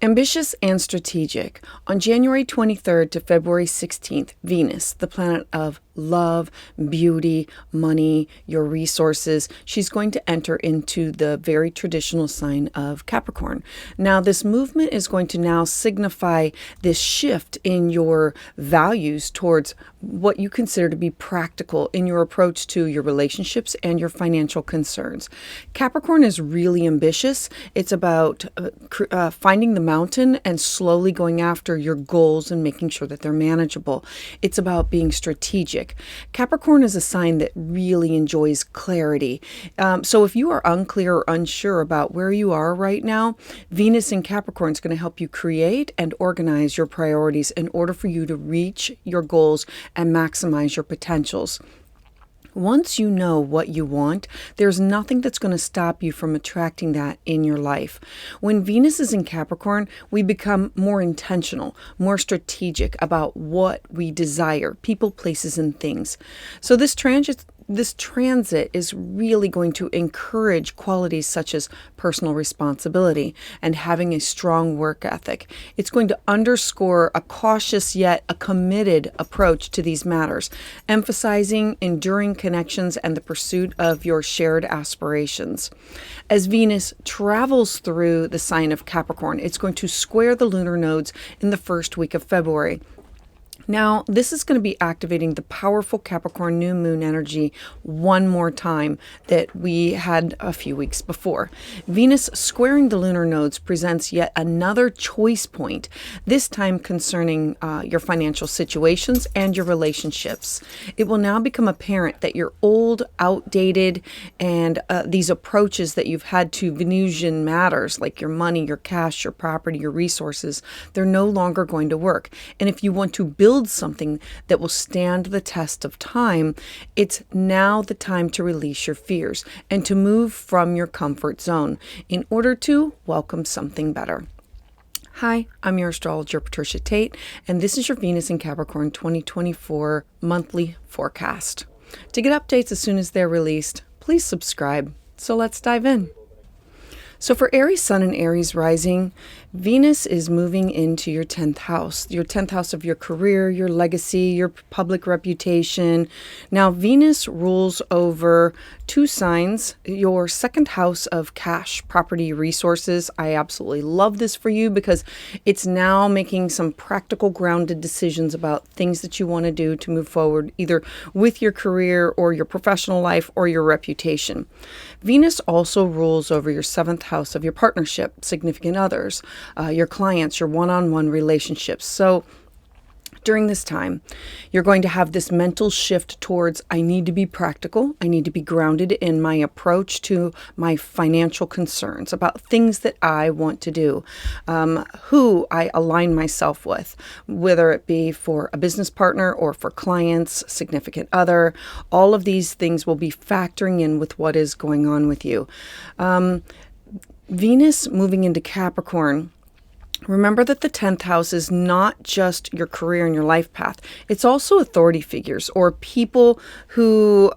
Ambitious and strategic. On January 23rd to February 16th, Venus, the planet of love, beauty, money, your resources, she's going to enter into the very traditional sign of Capricorn. Now, this movement is going to now signify this shift in your values towards what you consider to be practical in your approach to your relationships and your financial concerns. Capricorn is really ambitious. It's about finding the mountain and slowly going after your goals and making sure that they're manageable. It's about being strategic. Capricorn is a sign that really enjoys clarity. So if you are unclear or unsure about where you are right now, Venus in Capricorn is going to help you create and organize your priorities in order for you to reach your goals and maximize your potentials. Once you know what you want, there's nothing that's going to stop you from attracting that in your life. When Venus is in Capricorn, we become more intentional, more strategic about what we desire, people, places, and things. So this transit is really going to encourage qualities such as personal responsibility and having a strong work ethic. It's going to underscore a cautious yet a committed approach to these matters, emphasizing enduring connections and the pursuit of your shared aspirations. As Venus travels through the sign of Capricorn, it's going to square the lunar nodes in the first week of February. Now, this is going to be activating the powerful Capricorn new moon energy one more time that we had a few weeks before. Venus squaring the lunar nodes presents yet another choice point, this time concerning your financial situations and your relationships. It will now become apparent that your old, outdated, and these approaches that you've had to Venusian matters, like your money, your cash, your property, your resources, they're no longer going to work. And if you want to build something that will stand the test of time, it's now the time to release your fears and to move from your comfort zone in order to welcome something better. Hi, I'm your astrologer, Patricia Tate, and this is your Venus in Capricorn 2024 monthly forecast. To get updates as soon as they're released, please subscribe. So let's dive in. So for Aries Sun and Aries Rising, Venus is moving into your 10th house of your career, your legacy, your public reputation. Now, Venus rules over two signs, your second house of cash, property, resources. I absolutely love this for you because it's now making some practical, grounded decisions about things that you want to do to move forward, either with your career or your professional life or your reputation. Venus also rules over your 7th house of your partnership, significant others, your clients, your one-on-one relationships. So during this time, you're going to have this mental shift towards, I need to be practical. I need to be grounded in my approach to my financial concerns about things that I want to do, who I align myself with, whether it be for a business partner or for clients, significant other. All of these things will be factoring in with what is going on with you. Venus moving into Capricorn. Remember that the 10th house is not just your career and your life path. It's also authority figures or people who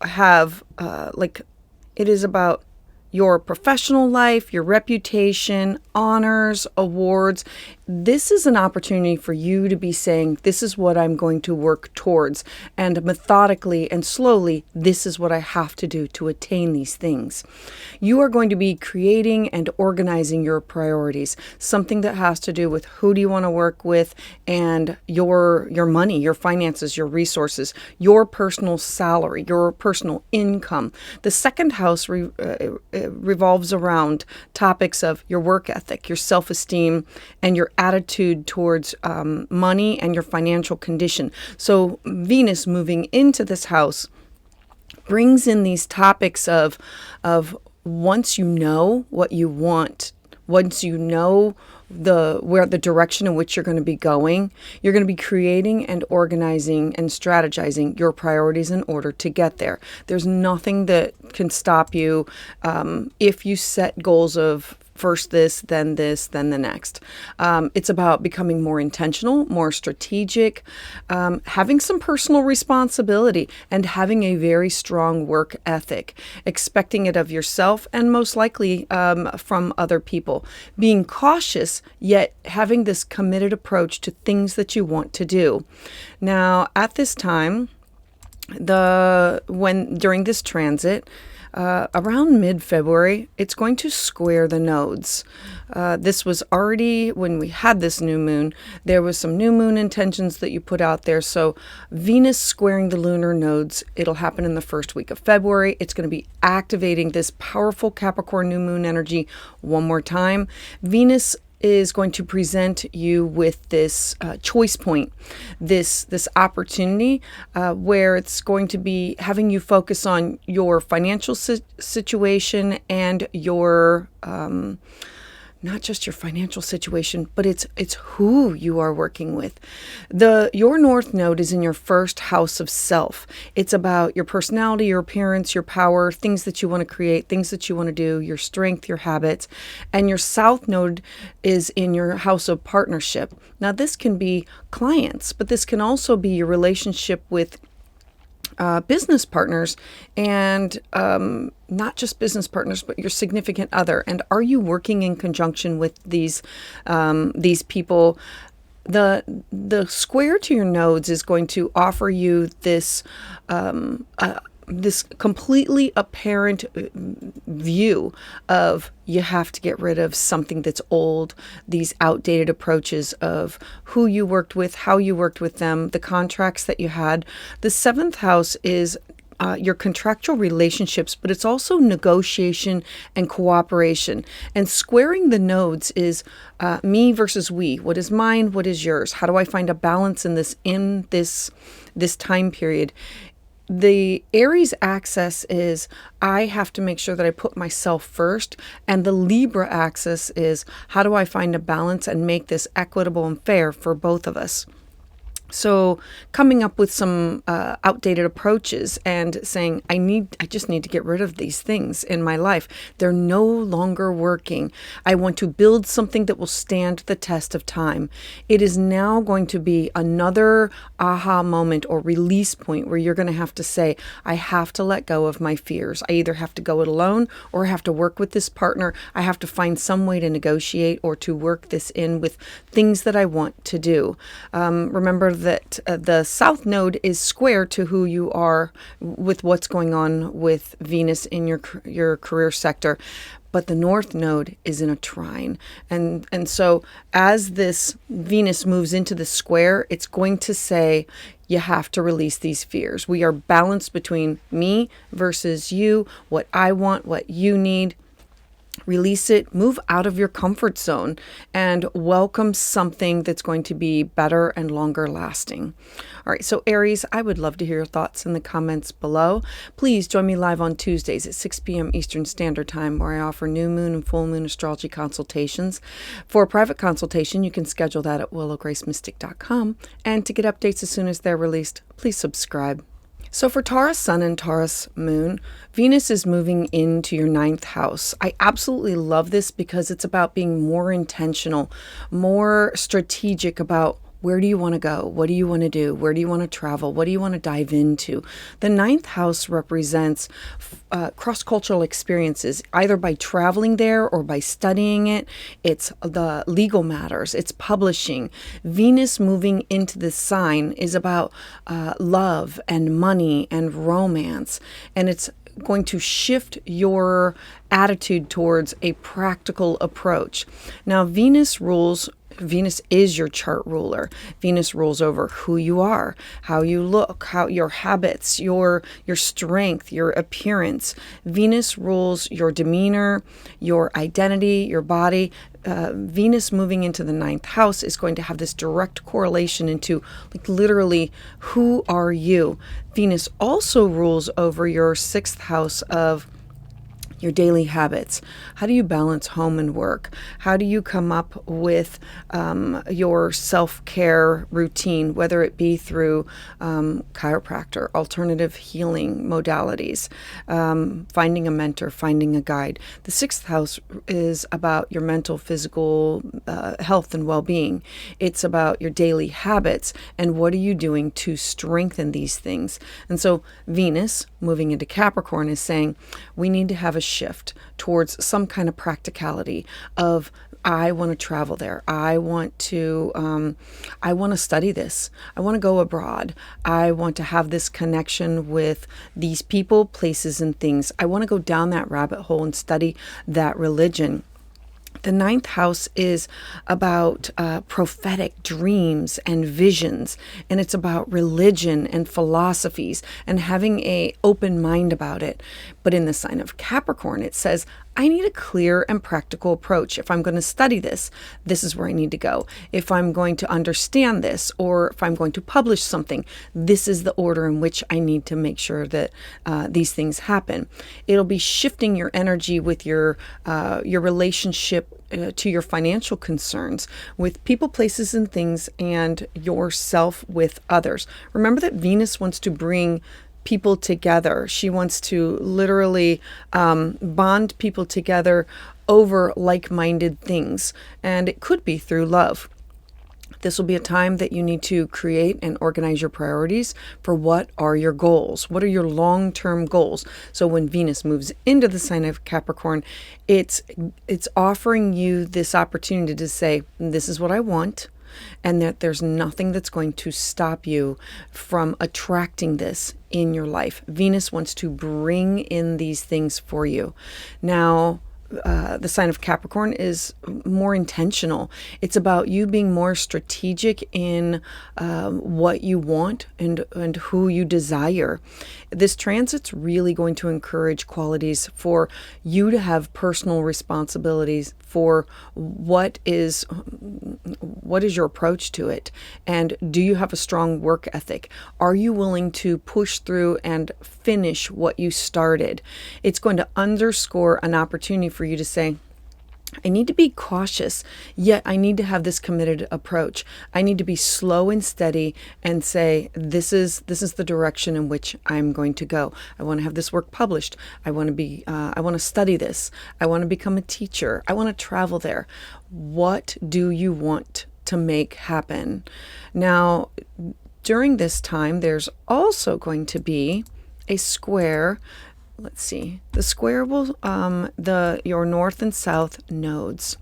have it is about your professional life, your reputation, honors, awards. This is an opportunity for you to be saying, this is what I'm going to work towards. And methodically and slowly, this is what I have to do to attain these things. You are going to be creating and organizing your priorities, something that has to do with who do you want to work with and your money, your finances, your resources, your personal salary, your personal income. The second house revolves around topics of your work ethic, your self-esteem, and your attitude towards money and your financial condition. So Venus moving into this house brings in these topics of once you know what you want, once you know the direction in which you're going to be going, you're going to be creating and organizing and strategizing your priorities in order to get there. There's nothing that can stop you if you set goals of first this, then the next. It's about becoming more intentional, more strategic, having some personal responsibility, and having a very strong work ethic, expecting it of yourself and most likely from other people. Being cautious, yet having this committed approach to things that you want to do. Now, at this time, during this transit, around mid-February, it's going to square the nodes. This was already when we had this new moon. There was some new moon intentions that you put out there. So Venus squaring the lunar nodes, it'll happen in the first week of February. It's going to be activating this powerful Capricorn new moon energy one more time. Venus is going to present you with this choice point, this opportunity where it's going to be having you focus on your financial situation and your not just your financial situation, but it's who you are working with. Your North Node is in your first house of self. It's about your personality, your appearance, your power, things that you want to create, things that you want to do, your strength, your habits. And your South Node is in your house of partnership. Now, this can be clients, but this can also be your relationship with business partners, and not just business partners, but your significant other. And are you working in conjunction with these people? The square to your nodes is going to offer you this completely apparent view of you have to get rid of something that's old, these outdated approaches of who you worked with, how you worked with them, the contracts that you had. The seventh house is your contractual relationships, but it's also negotiation and cooperation. And squaring the nodes is me versus we. What is mine? What is yours? How do I find a balance in this time period? The Aries axis is I have to make sure that I put myself first, and the Libra axis is how do I find a balance and make this equitable and fair for both of us. So coming up with some outdated approaches and saying, I just need to get rid of these things in my life. They're no longer working. I want to build something that will stand the test of time. It is now going to be another aha moment or release point where you're going to have to say, I have to let go of my fears. I either have to go it alone or I have to work with this partner. I have to find some way to negotiate or to work this in with things that I want to do. Remember that the South Node is square to who you are with what's going on with Venus in your career sector, but the North Node is in a trine. And so as this Venus moves into the square, it's going to say, you have to release these fears. We are balanced between me versus you, what I want, what you need. Release it, move out of your comfort zone, and welcome something that's going to be better and longer lasting. All right, so Aries, I would love to hear your thoughts in the comments below. Please join me live on Tuesdays at 6 p.m. Eastern Standard Time, where I offer new moon and full moon astrology consultations. For a private consultation, you can schedule that at willowgracemystic.com. And to get updates as soon as they're released, please subscribe. So for Taurus Sun and Taurus Moon, Venus is moving into your 9th house. I absolutely love this because it's about being more intentional, more strategic about where do you want to go? What do you want to do? Where do you want to travel? What do you want to dive into? The 9th house represents cross-cultural experiences, either by traveling there or by studying it. It's the legal matters. It's publishing. Venus moving into this sign is about love and money and romance. And it's going to shift your attitude towards a practical approach. Now, Venus is your chart ruler. Venus rules over who you are, how you look, how your habits, your strength, your appearance. Venus rules your demeanor, your identity, your body. Venus moving into the 9th house is going to have this direct correlation into literally who are you. Venus also rules over your 6th house of your daily habits. How do you balance home and work? How do you come up with your self-care routine, whether it be through chiropractor, alternative healing modalities, finding a mentor, finding a guide? The sixth house is about your mental, physical health and well-being. It's about your daily habits and what are you doing to strengthen these things. And so Venus, moving into Capricorn, is saying we need to have a shift towards some kind of practicality of I want to travel there. I want to study this. I want to go abroad. I want to have this connection with these people, places, and things. I want to go down that rabbit hole and study that religion. The ninth house is about prophetic dreams and visions, and it's about religion and philosophies and having an open mind about it. But in the sign of Capricorn, it says, I need a clear and practical approach. If I'm going to study this, this is where I need to go. If I'm going to understand this, or if I'm going to publish something, this is the order in which I need to make sure that these things happen. It'll be shifting your energy with your relationship to your financial concerns with people, places, and things, and yourself with others. Remember that Venus wants to bring people together. She wants to literally bond people together over like-minded things, and it could be through love. This will be a time that you need to create and organize your priorities for what are your goals? What are your long-term goals? So when Venus moves into the sign of Capricorn, it's offering you this opportunity to say, this is what I want, and that there's nothing that's going to stop you from attracting this in your life. Venus wants to bring in these things for you. Now, the sign of Capricorn is more intentional. It's about you being more strategic in what you want and who you desire. This transit's really going to encourage qualities for you to have personal responsibilities for what is your approach to it, and do you have a strong work ethic? Are you willing to push through and finish what you started? It's going to underscore an opportunity for you to say, I need to be cautious, yet I need to have this committed approach. I need to be slow and steady and say, this is the direction in which I'm going to go. I want to have this work published. I want to study this. I want to become a teacher. I want to travel there. What do you want to make happen? Now, during this time, there's also going to be a square. Let's see. The square will your north and south nodes.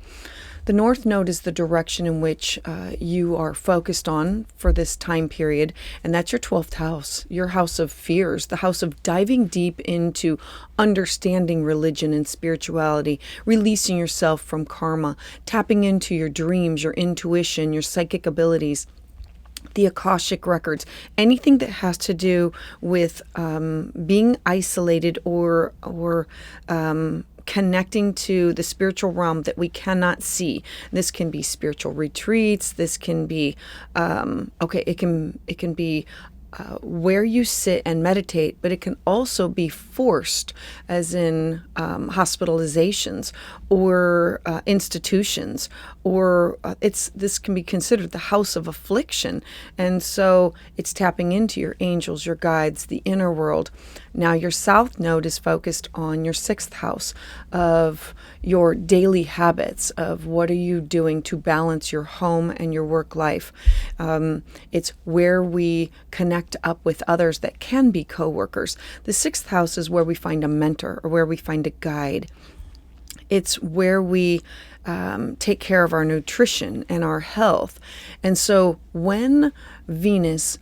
The north node is the direction in which you are focused on for this time period, and that's your 12th house, your house of fears, the house of diving deep into understanding religion and spirituality, releasing yourself from karma, tapping into your dreams, your intuition, your psychic abilities, the Akashic records, anything that has to do with being isolated or connecting to the spiritual realm that we cannot see. This can be spiritual retreats. This can be it can be where you sit and meditate, but it can also be forced, as in hospitalizations or institutions, or this can be considered the house of affliction. And so it's tapping into your angels, your guides, the inner world. Now your south node is focused on your 6th house of your daily habits, of what are you doing to balance your home and your work life. It's where we connect up with others that can be co-workers. The 6th house is where we find a mentor or where we find a guide. It's where we take care of our nutrition and our health. And so when Venus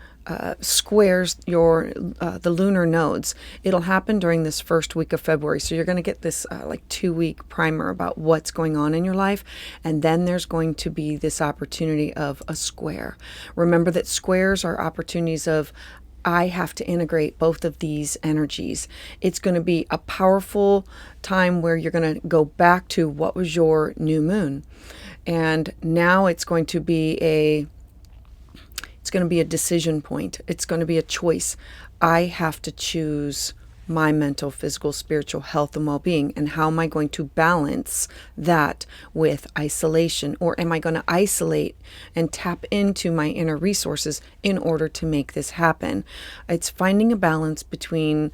squares the lunar nodes, it'll happen during this first week of February. So you're going to get this 2-week primer about what's going on in your life. And then there's going to be this opportunity of a square. Remember that squares are opportunities of, I have to integrate both of these energies. It's going to be a powerful time where you're going to go back to what was your new moon. And now it's going to be a decision point. It's going to be a choice. I have to choose my mental, physical, spiritual health and well-being? And how am I going to balance that with isolation? Or am I going to isolate and tap into my inner resources in order to make this happen? It's finding a balance between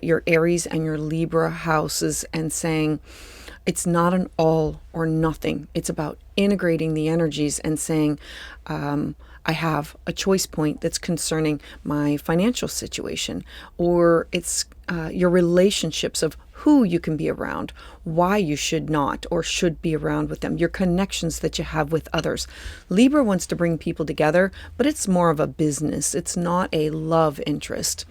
your Aries and your Libra houses and saying, it's not an all or nothing. It's about integrating the energies and saying, I have a choice point that's concerning my financial situation, or it's your relationships of who you can be around, why you should not or should be around with them, your connections that you have with others. Libra wants to bring people together, but it's more of a business. It's not a love interest.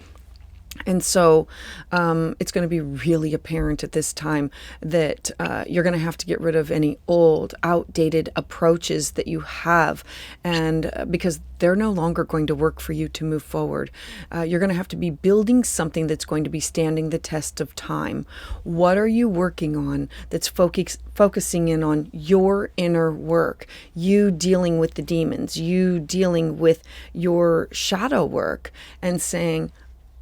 And so it's going to be really apparent at this time that you're going to have to get rid of any old, outdated approaches that you have, and because they're no longer going to work for you to move forward. You're going to have to be building something that's going to be standing the test of time. What are you working on that's focusing in on your inner work, you dealing with the demons, you dealing with your shadow work and saying,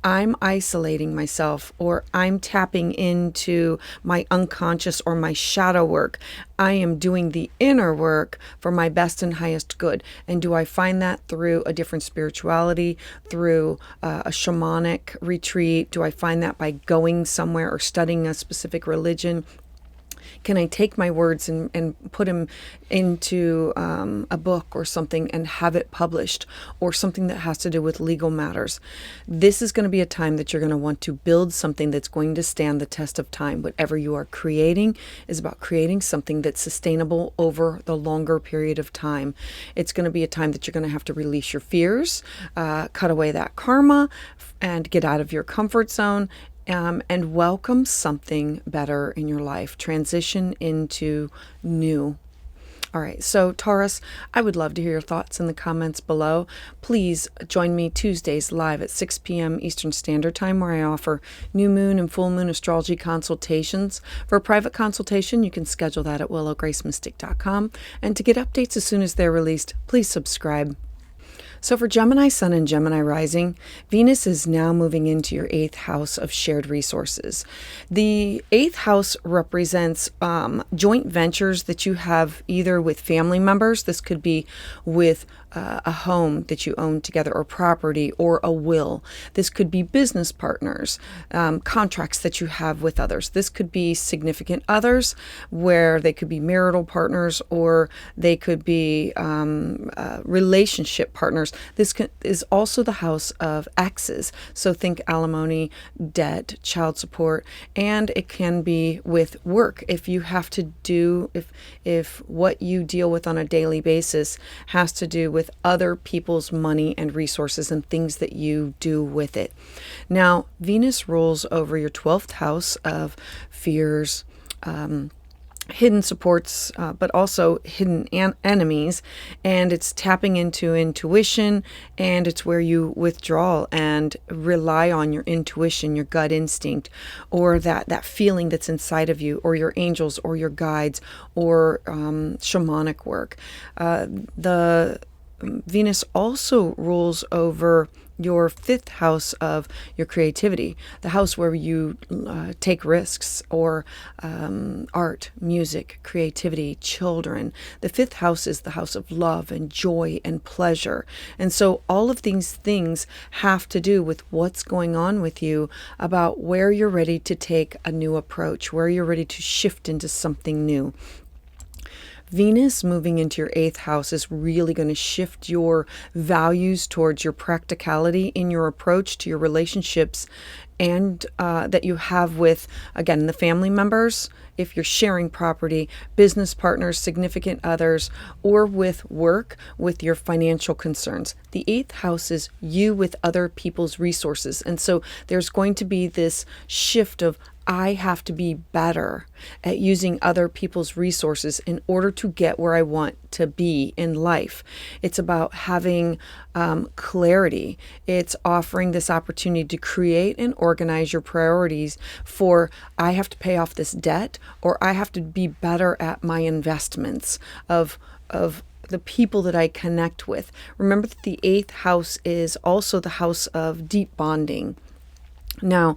I'm isolating myself, or I'm tapping into my unconscious or my shadow work. I am doing the inner work for my best and highest good. And do I find that through a different spirituality, through a shamanic retreat? Do I find that by going somewhere or studying a specific religion? Can I take my words and put them into a book or something and have it published, or something that has to do with legal matters? This is going to be a time that you're going to want to build something that's going to stand the test of time. Whatever you are creating is about creating something that's sustainable over the longer period of time. It's going to be a time that you're going to have to release your fears, cut away that karma, and get out of your comfort zone. And welcome something better in your life. Transition into new. All right, so Taurus, I would love to hear your thoughts in the comments below. Please join me Tuesdays live at 6 p.m. Eastern Standard Time, where I offer new moon and full moon astrology consultations. For a private consultation, you can schedule that at willowgracemystic.com. And to get updates as soon as they're released, please subscribe. So for Gemini Sun and Gemini Rising, Venus is now moving into your 8th house of shared resources. The 8th house represents joint ventures that you have either with family members. This could be with a home that you own together, or property, or a will. This could be business partners, contracts that you have with others. This could be significant others, where they could be marital partners, or they could be relationship partners. This is also the house of exes. So think alimony, debt, child support, and it can be with work. If you have to do, if what you deal with on a daily basis has to do with other people's money and resources and things that you do with it. Now, Venus rules over your 12th house of fears, hidden supports, but also hidden enemies, and it's tapping into intuition, and it's where you withdraw and rely on your intuition, your gut instinct, or that feeling that's inside of you, or your angels, or your guides, or shamanic work. The Venus also rules over your 5th house of your creativity, the house where you take risks, or art, music, creativity, children. The 5th house is the house of love and joy and pleasure. And so all of these things have to do with what's going on with you, about where you're ready to take a new approach, where you're ready to shift into something new. Venus moving into your 8th house is really going to shift your values towards your practicality in your approach to your relationships, and that you have with, again, the family members, if you're sharing property, business partners, significant others, or with work, with your financial concerns. The 8th house is you with other people's resources. And so there's going to be this shift of, I have to be better at using other people's resources in order to get where I want to be in life. It's about having clarity. It's offering this opportunity to create and organize your priorities for, I have to pay off this debt, or I have to be better at my investments of the people that I connect with. Remember that the 8th house is also the house of deep bonding. Now,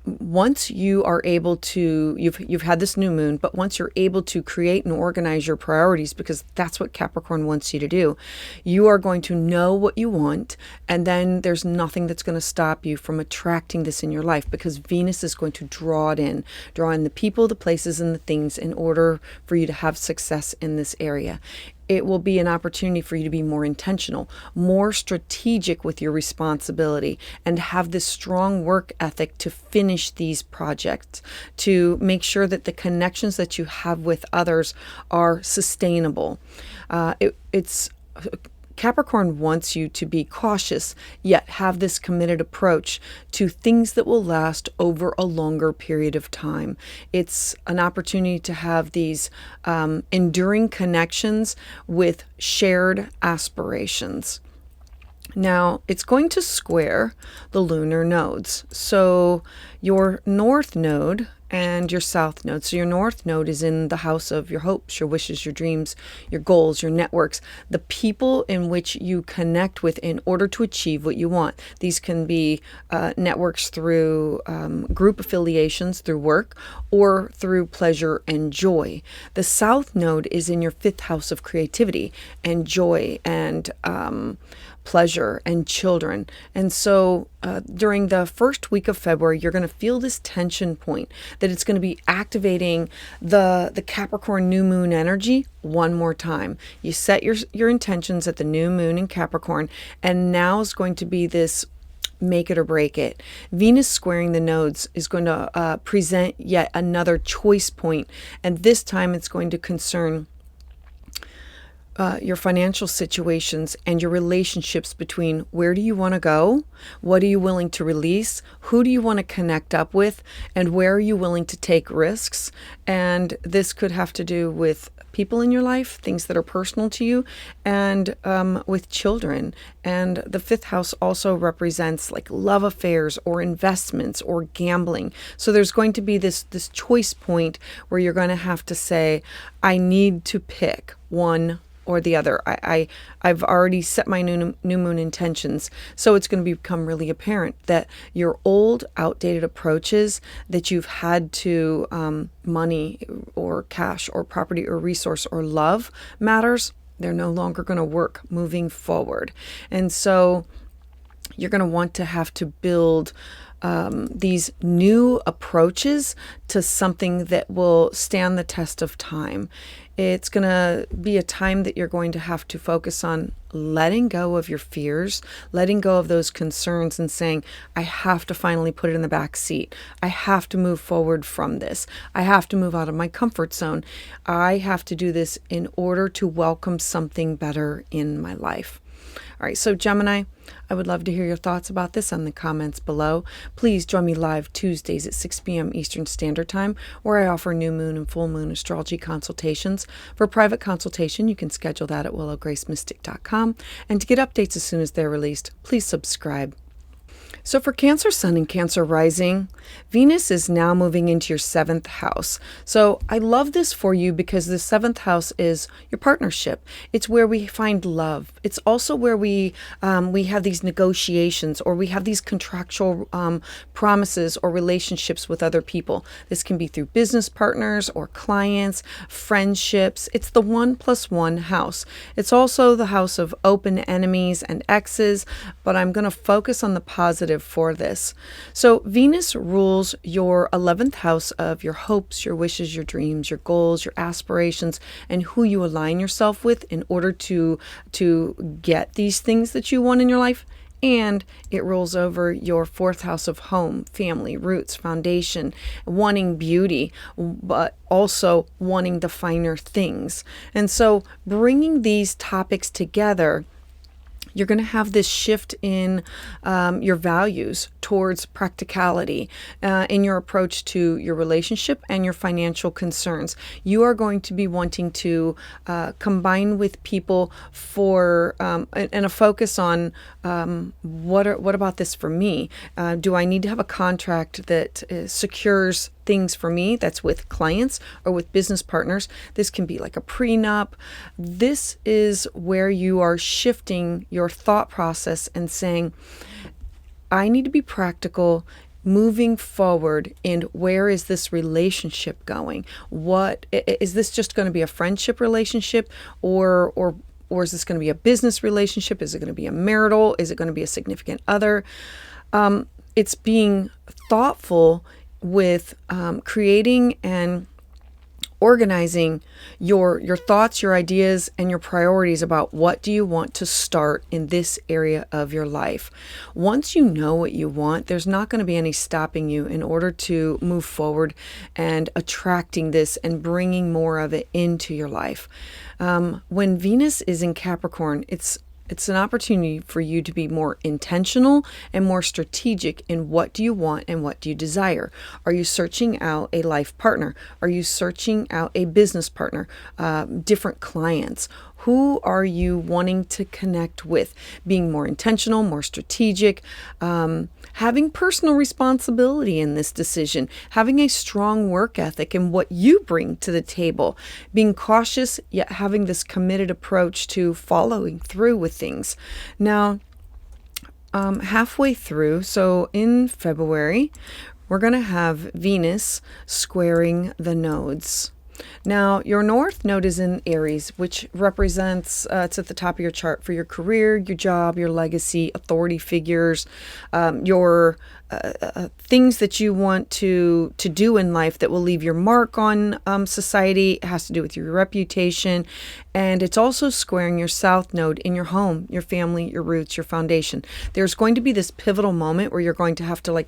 once you are able to, you've had this new moon, but once you're able to create and organize your priorities, because that's what Capricorn wants you to do, you are going to know what you want, and then there's nothing that's going to stop you from attracting this in your life, because Venus is going to draw in the people, the places, and the things in order for you to have success in this area. It will be an opportunity for you to be more intentional, more strategic with your responsibility, and have this strong work ethic to finish these projects, to make sure that the connections that you have with others are sustainable. Capricorn wants you to be cautious, yet have this committed approach to things that will last over a longer period of time. It's an opportunity to have these enduring connections with shared aspirations. Now, it's going to square the lunar nodes. So your north node and your south node. So your north node is in the house of your hopes, your wishes, your dreams, your goals, your networks, the people in which you connect with in order to achieve what you want. These can be networks through group affiliations, through work, or through pleasure and joy. The south node is in your fifth house of creativity and joy and pleasure and children. And so during the first week of February, you're going to feel this tension point, that it's going to be activating the Capricorn new moon energy one more time. You set your intentions at the new moon in Capricorn, and now is going to be this make it or break it. Venus squaring the nodes is going to present yet another choice point, and this time it's going to concern your financial situations and your relationships between where do you want to go, what are you willing to release, who do you want to connect up with, and where are you willing to take risks. And this could have to do with people in your life, things that are personal to you, and with children. And the fifth house also represents like love affairs or investments or gambling. So there's going to be this choice point where you're going to have to say, I need to pick one or the other. I've already set my new moon intentions. So it's going to become really apparent that your old, outdated approaches that you've had to money or cash or property or resource or love matters, they're no longer going to work moving forward. And so you're going to want to have to build these new approaches to something that will stand the test of time. It's going to be a time that you're going to have to focus on letting go of your fears, letting go of those concerns, and saying, I have to finally put it in the back seat. I have to move forward from this. I have to move out of my comfort zone. I have to do this in order to welcome something better in my life. All right, so Gemini, I would love to hear your thoughts about this in the comments below. Please join me live Tuesdays at 6 p.m. Eastern Standard Time, where I offer new moon and full moon astrology consultations. For a private consultation, you can schedule that at willowgracemystic.com. And to get updates as soon as they're released, please subscribe. So for Cancer Sun and Cancer Rising, Venus is now moving into your seventh house. So I love this for you because the seventh house is your partnership. It's where we find love. It's also where we have these negotiations, or we have these contractual promises or relationships with other people. This can be through business partners or clients, friendships. It's the 1+1 house. It's also the house of open enemies and exes, but I'm going to focus on the positive for this. So Venus rules your 11th house of your hopes, your wishes, your dreams, your goals, your aspirations, and who you align yourself with in order to get these things that you want in your life. And it rules over your 4th house of home, family, roots, foundation, wanting beauty, but also wanting the finer things. And so bringing these topics together, you're going to have this shift in your values towards practicality in your approach to your relationship and your financial concerns. You are going to be wanting to combine with people for and a focus on what about this for me? Do I need to have a contract that secures things for me, that's with clients or with business partners? This can be like a prenup. This is where you are shifting your thought process and saying, I need to be practical. moving forward, and where is this relationship going? What is this just going to be a friendship relationship, or is this going to be a business relationship? Is it going to be a marital? Is it going to be a significant other? It's being thoughtful with creating and organizing your thoughts, your ideas, and your priorities about what do you want to start in this area of your life. Once you know what you want, there's not going to be any stopping you in order to move forward and attracting this and bringing more of it into your life. When Venus is in Capricorn, it's an opportunity for you to be more intentional and more strategic in what do you want and what do you desire. Are you searching out a life partner? Are you searching out a business partner? Different clients? Who are you wanting to connect with? Being more intentional, more strategic, having personal responsibility in this decision, having a strong work ethic in what you bring to the table, being cautious, yet having this committed approach to following through with things. Now, halfway through, so in February, we're going to have Venus squaring the nodes. Now, your North Node is in Aries, which represents, it's at the top of your chart for your career, your job, your legacy, authority figures, your things that you want to do in life that will leave your mark on society. It has to do with your reputation. And it's also squaring your South Node in your home, your family, your roots, your foundation. There's going to be this pivotal moment where you're going to have to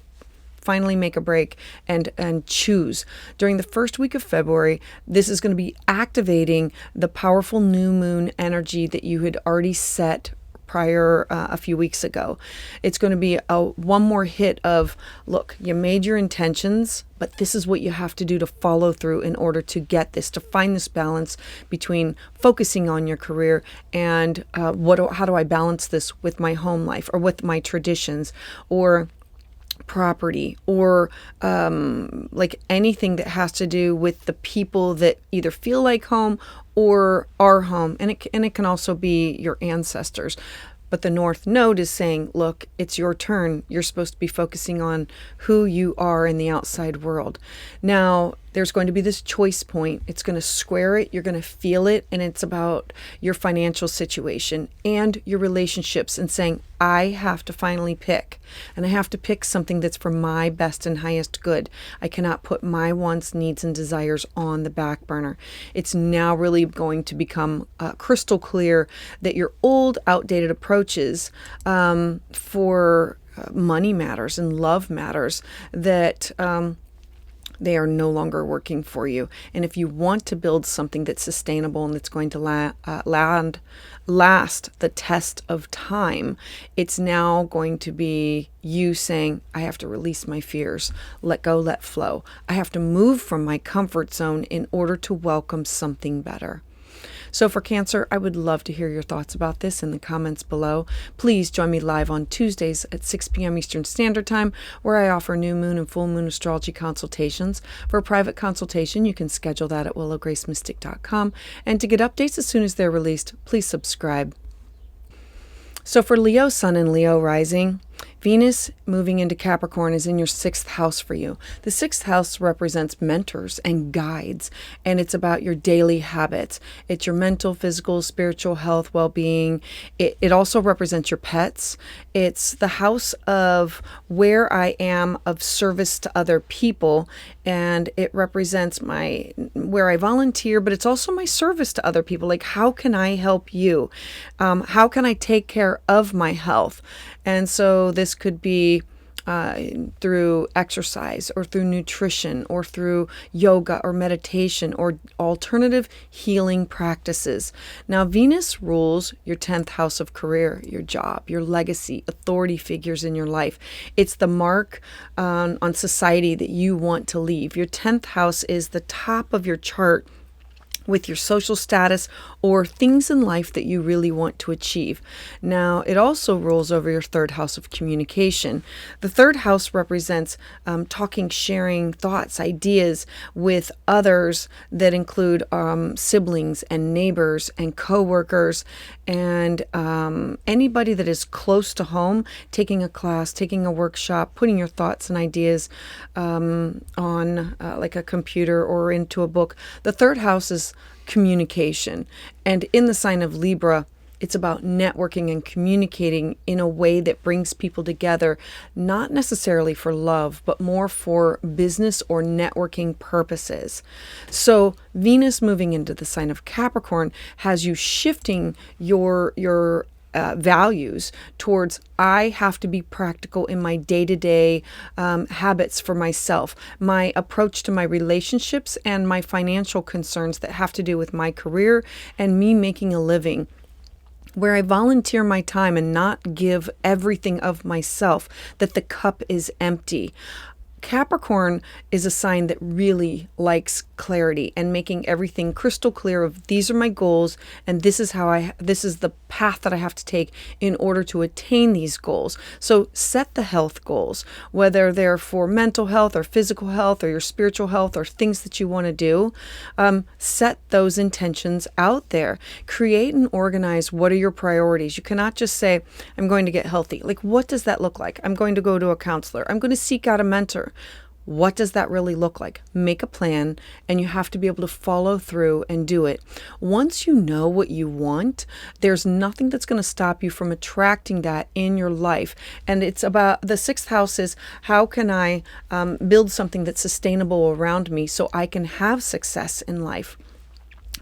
finally make a break and choose. During the first week of February, this is going to be activating the powerful new moon energy that you had already set prior a few weeks ago. It's going to be one more hit of, look, you made your intentions, but this is what you have to do to follow through in order to get this, to find this balance between focusing on your career and how do I balance this with my home life or with my traditions or property or anything that has to do with the people that either feel like home or are home. And it can also be your ancestors. But the North Node is saying, look, it's your turn. You're supposed to be focusing on who you are in the outside world. Now, there's going to be this choice point. It's going to square it. You're going to feel it. And it's about your financial situation and your relationships and saying, I have to finally pick. And I have to pick something that's for my best and highest good. I cannot put my wants, needs, and desires on the back burner. It's now really going to become crystal clear that your old, outdated approaches for money matters and love matters, that they are no longer working for you. And if you want to build something that's sustainable and that's going to last the test of time, it's now going to be you saying, I have to release my fears, let go, let flow. I have to move from my comfort zone in order to welcome something better. So for Cancer, I would love to hear your thoughts about this in the comments below. Please join me live on Tuesdays at 6 p.m. Eastern Standard Time, where I offer new moon and full moon astrology consultations. For a private consultation, you can schedule that at willowgracemystic.com. And to get updates as soon as they're released, please subscribe. So for Leo Sun and Leo Rising, Venus moving into Capricorn is in your 6th house for you. The 6th house represents mentors and guides, and it's about your daily habits. It's your mental, physical, spiritual health, well-being. It also represents your pets. It's the house of where I am of service to other people, and it represents where I volunteer, but it's also my service to other people. Like, how can I help you? How can I take care of my health? And so this could be through exercise or through nutrition or through yoga or meditation or alternative healing practices. Now, Venus rules your 10th house of career, your job, your legacy, authority figures in your life. It's the mark on society that you want to leave. Your 10th house is the top of your chart with your social status or things in life that you really want to achieve. Now, it also rolls over your third house of communication. The third house represents talking, sharing thoughts, ideas with others that include siblings and neighbors and coworkers and anybody that is close to home, taking a class, taking a workshop, putting your thoughts and ideas on like a computer or into a book. The third house is communication. And in the sign of Libra, it's about networking and communicating in a way that brings people together, not necessarily for love, but more for business or networking purposes. So Venus moving into the sign of Capricorn has you shifting your values towards, I have to be practical in my day-to-day habits for myself, my approach to my relationships and my financial concerns that have to do with my career and me making a living, where I volunteer my time and not give everything of myself, that the cup is empty. Capricorn is a sign that really likes clarity and making everything crystal clear of, these are my goals and this is the path that I have to take in order to attain these goals. So set the health goals, whether they're for mental health or physical health or your spiritual health or things that you want to do. Set those intentions out there. Create and organize what are your priorities. You cannot just say, I'm going to get healthy. Like, what does that look like? I'm going to go to a counselor. I'm going to seek out a mentor. What does that really look like? Make a plan, and you have to be able to follow through and do it. Once you know what you want, there's nothing that's going to stop you from attracting that in your life. And it's about, the sixth house is, how can I build something that's sustainable around me so I can have success in life?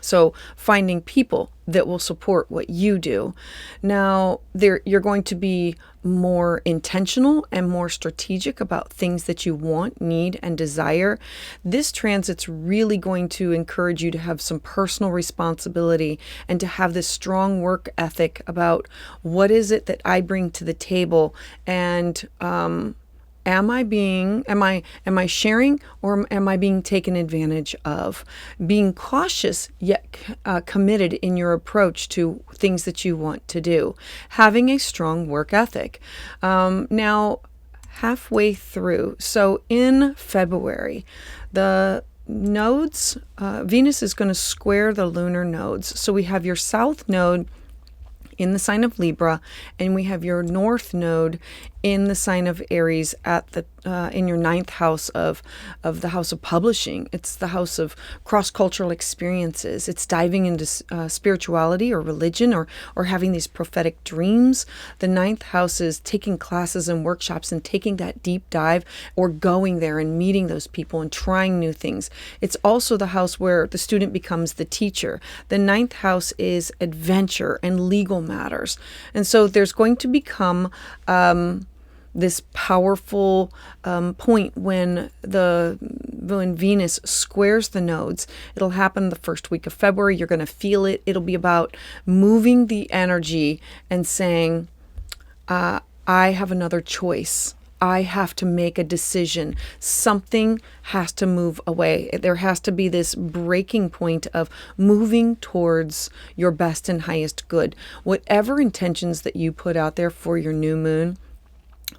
So finding people that will support what you do. Now, you're going to be more intentional and more strategic about things that you want, need, and desire. This transit's really going to encourage you to have some personal responsibility and to have this strong work ethic about, what is it that I bring to the table, and am I sharing, or am I being taken advantage of? Being cautious yet committed in your approach to things that you want to do. Having a strong work ethic. Now, halfway through, so in February, the nodes, Venus is going to square the lunar nodes. So we have your south node in the sign of Libra, and we have your north node in the sign of Aries at the in your ninth house of the house of publishing. It's the house of cross-cultural experiences. It's diving into spirituality or religion, or having these prophetic dreams. The ninth house is taking classes and workshops and taking that deep dive, or going there and meeting those people and trying new things. It's also the house where the student becomes the teacher. The ninth house is adventure and legal matters. And so there's going to become this powerful point when Venus squares the nodes. It'll happen the first week of February. You're going to feel it. It'll be about moving the energy and saying, I have another choice. I have to make a decision. Something has to move away. There has to be this breaking point of moving towards your best and highest good. Whatever intentions that you put out there for your new moon,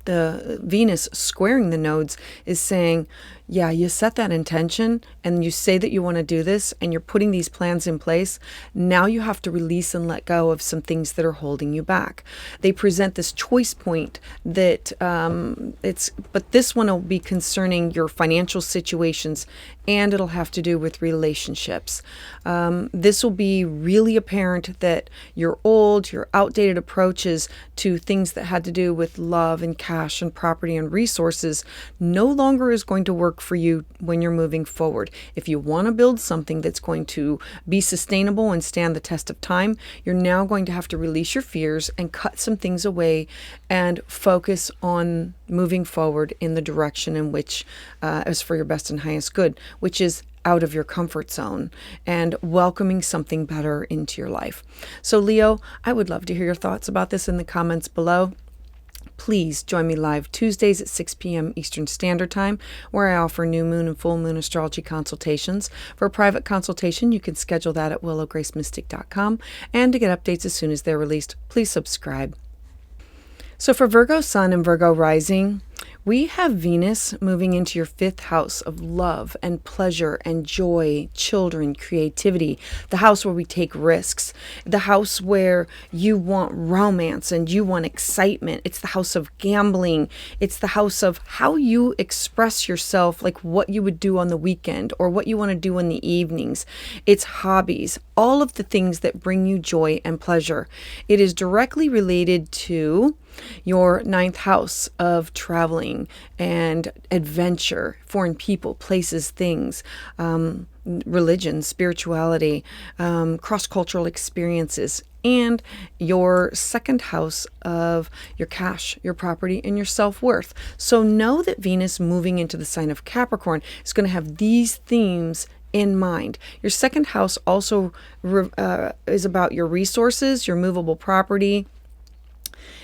the Venus squaring the nodes is saying, yeah, you set that intention and you say that you want to do this and you're putting these plans in place. Now you have to release and let go of some things that are holding you back. They present this choice point that but this one will be concerning your financial situations, and it'll have to do with relationships. This will be really apparent that your outdated approaches to things that had to do with love and cash and property and resources no longer is going to work for you when you're moving forward. If you want to build something that's going to be sustainable and stand the test of time, you're now going to have to release your fears and cut some things away and focus on moving forward in the direction in which is for your best and highest good, which is out of your comfort zone and welcoming something better into your life. So Leo, I would love to hear your thoughts about this in the comments below. please join me live Tuesdays at 6 p.m. Eastern Standard Time, where I offer new moon and full moon astrology consultations. For a private consultation, you can schedule that at willowgracemystic.com. And to get updates as soon as they're released, please subscribe. So for Virgo Sun and Virgo Rising, we have Venus moving into your 5th house of love and pleasure and joy, children, creativity, the house where we take risks, the house where you want romance and you want excitement. It's the house of gambling. It's the house of how you express yourself, like what you would do on the weekend or what you want to do in the evenings. It's hobbies, all of the things that bring you joy and pleasure. It is directly related to your 9th house of traveling and adventure, foreign people, places, things, religion, spirituality, cross-cultural experiences, and your 2nd house of your cash, your property, and your self-worth. So know that Venus moving into the sign of Capricorn is going to have these themes in mind. Your 2nd house also is about your resources, your movable property.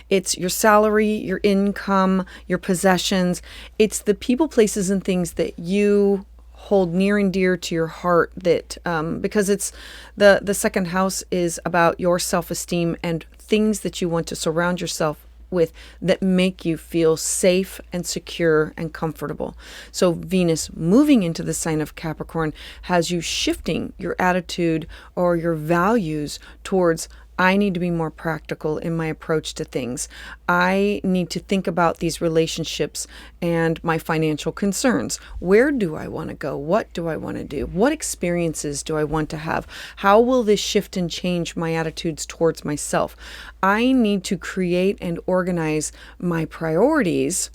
It's your salary, your income, your possessions. It's the people, places, and things that you hold near and dear to your heart, that because it's the 2nd house is about your self-esteem and things that you want to surround yourself with that make you feel safe and secure and comfortable. So Venus moving into the sign of Capricorn has you shifting your attitude or your values towards, I need to be more practical in my approach to things. I need to think about these relationships and my financial concerns. Where do I want to go? What do I want to do? What experiences do I want to have? How will this shift and change my attitudes towards myself? I need to create and organize my priorities.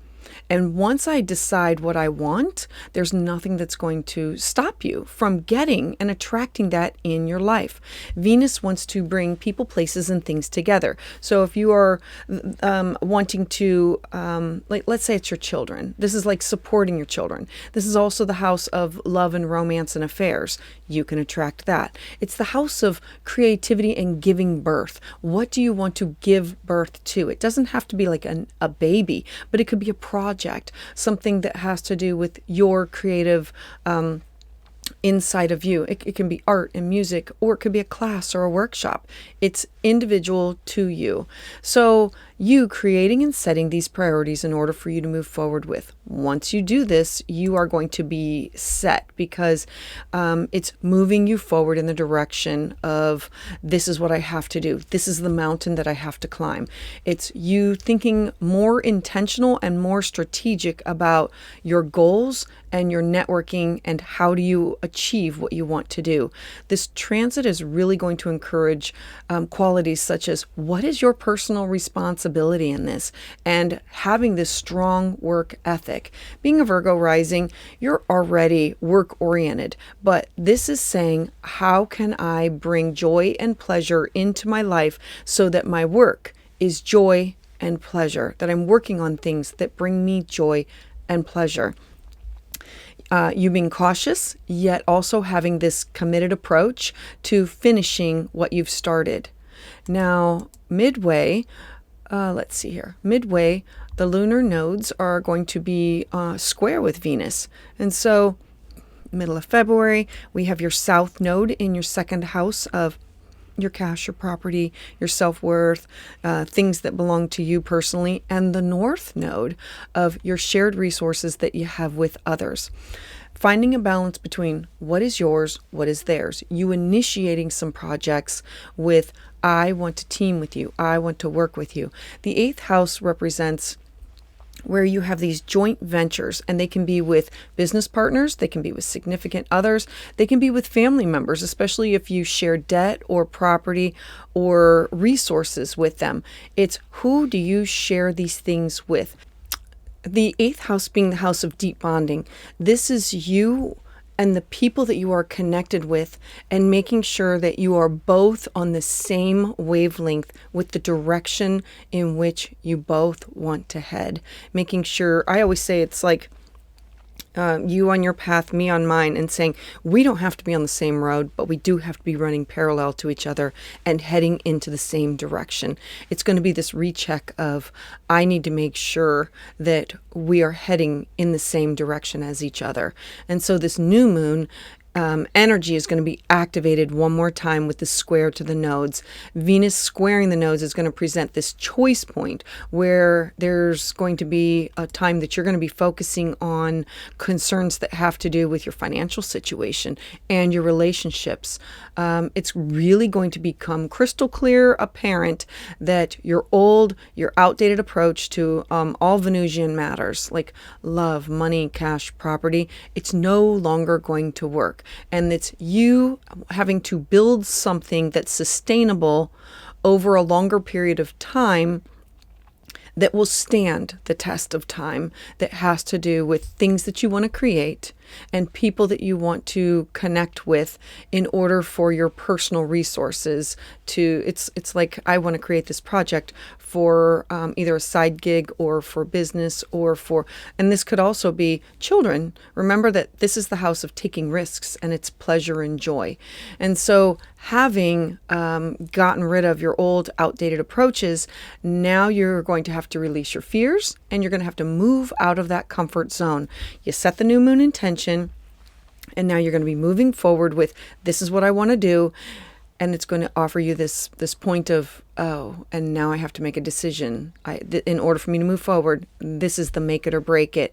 And once I decide what I want, there's nothing that's going to stop you from getting and attracting that in your life. Venus wants to bring people, places, and things together. So if you are wanting to, let's say it's your children. This is like supporting your children. This is also the house of love and romance and affairs. You can attract that. It's the house of creativity and giving birth. What do you want to give birth to? It doesn't have to be like a baby, but it could be a project, something that has to do with your creative inside of you. It can be art and music, or it could be a class or a workshop. It's individual to you. So you creating and setting these priorities in order for you to move forward with. Once you do this, you are going to be set, because it's moving you forward in the direction of, this is what I have to do. This is the mountain that I have to climb. It's you thinking more intentional and more strategic about your goals and your networking and how do you achieve what you want to do. This transit is really going to encourage qualities such as, what is your personal responsibility in this? And having this strong work ethic. Being a Virgo rising, you're already work oriented, but this is saying, how can I bring joy and pleasure into my life so that my work is joy and pleasure, that I'm working on things that bring me joy and pleasure. You being cautious, yet also having this committed approach to finishing what you've started. Now, midway, let's see here. Midway, the lunar nodes are going to be square with Venus. And so, middle of February, we have your South node in your 2nd house of your cash, your property, your self-worth, things that belong to you personally, and the North node of your shared resources that you have with others. Finding a balance between what is yours, what is theirs. You initiating some projects with, I want to team with you, I want to work with you. The 8th house represents where you have these joint ventures, and they can be with business partners, they can be with significant others, they can be with family members, especially if you share debt or property or resources with them. It's, who do you share these things with? The 8th house being the house of deep bonding. This is you and the people that you are connected with, and making sure that you are both on the same wavelength with the direction in which you both want to head. Making sure, I always say it's like you on your path, me on mine, and saying we don't have to be on the same road, but we do have to be running parallel to each other and heading into the same direction. It's going to be this recheck of, I need to make sure that we are heading in the same direction as each other. And so this new moon energy is going to be activated one more time with the square to the nodes. Venus squaring the nodes is going to present this choice point where there's going to be a time that you're going to be focusing on concerns that have to do with your financial situation and your relationships. It's really going to become crystal clear apparent that your outdated approach to all Venusian matters like love, money, cash, property, it's no longer going to work. And it's you having to build something that's sustainable over a longer period of time that will stand the test of time, that has to do with things that you want to create and people that you want to connect with in order for your personal resources to, it's like I want to create this project for either a side gig or for business or for, and this could also be children. Remember that this is the house of taking risks and it's pleasure and joy. And so having gotten rid of your old outdated approaches, now you're going to have to release your fears and you're going to have to move out of that comfort zone. You set the new moon intention and now you're going to be moving forward with, this is what I want to do. And it's going to offer you this point of, oh, and now I have to make a decision. In order for me to move forward, this is the make it or break it.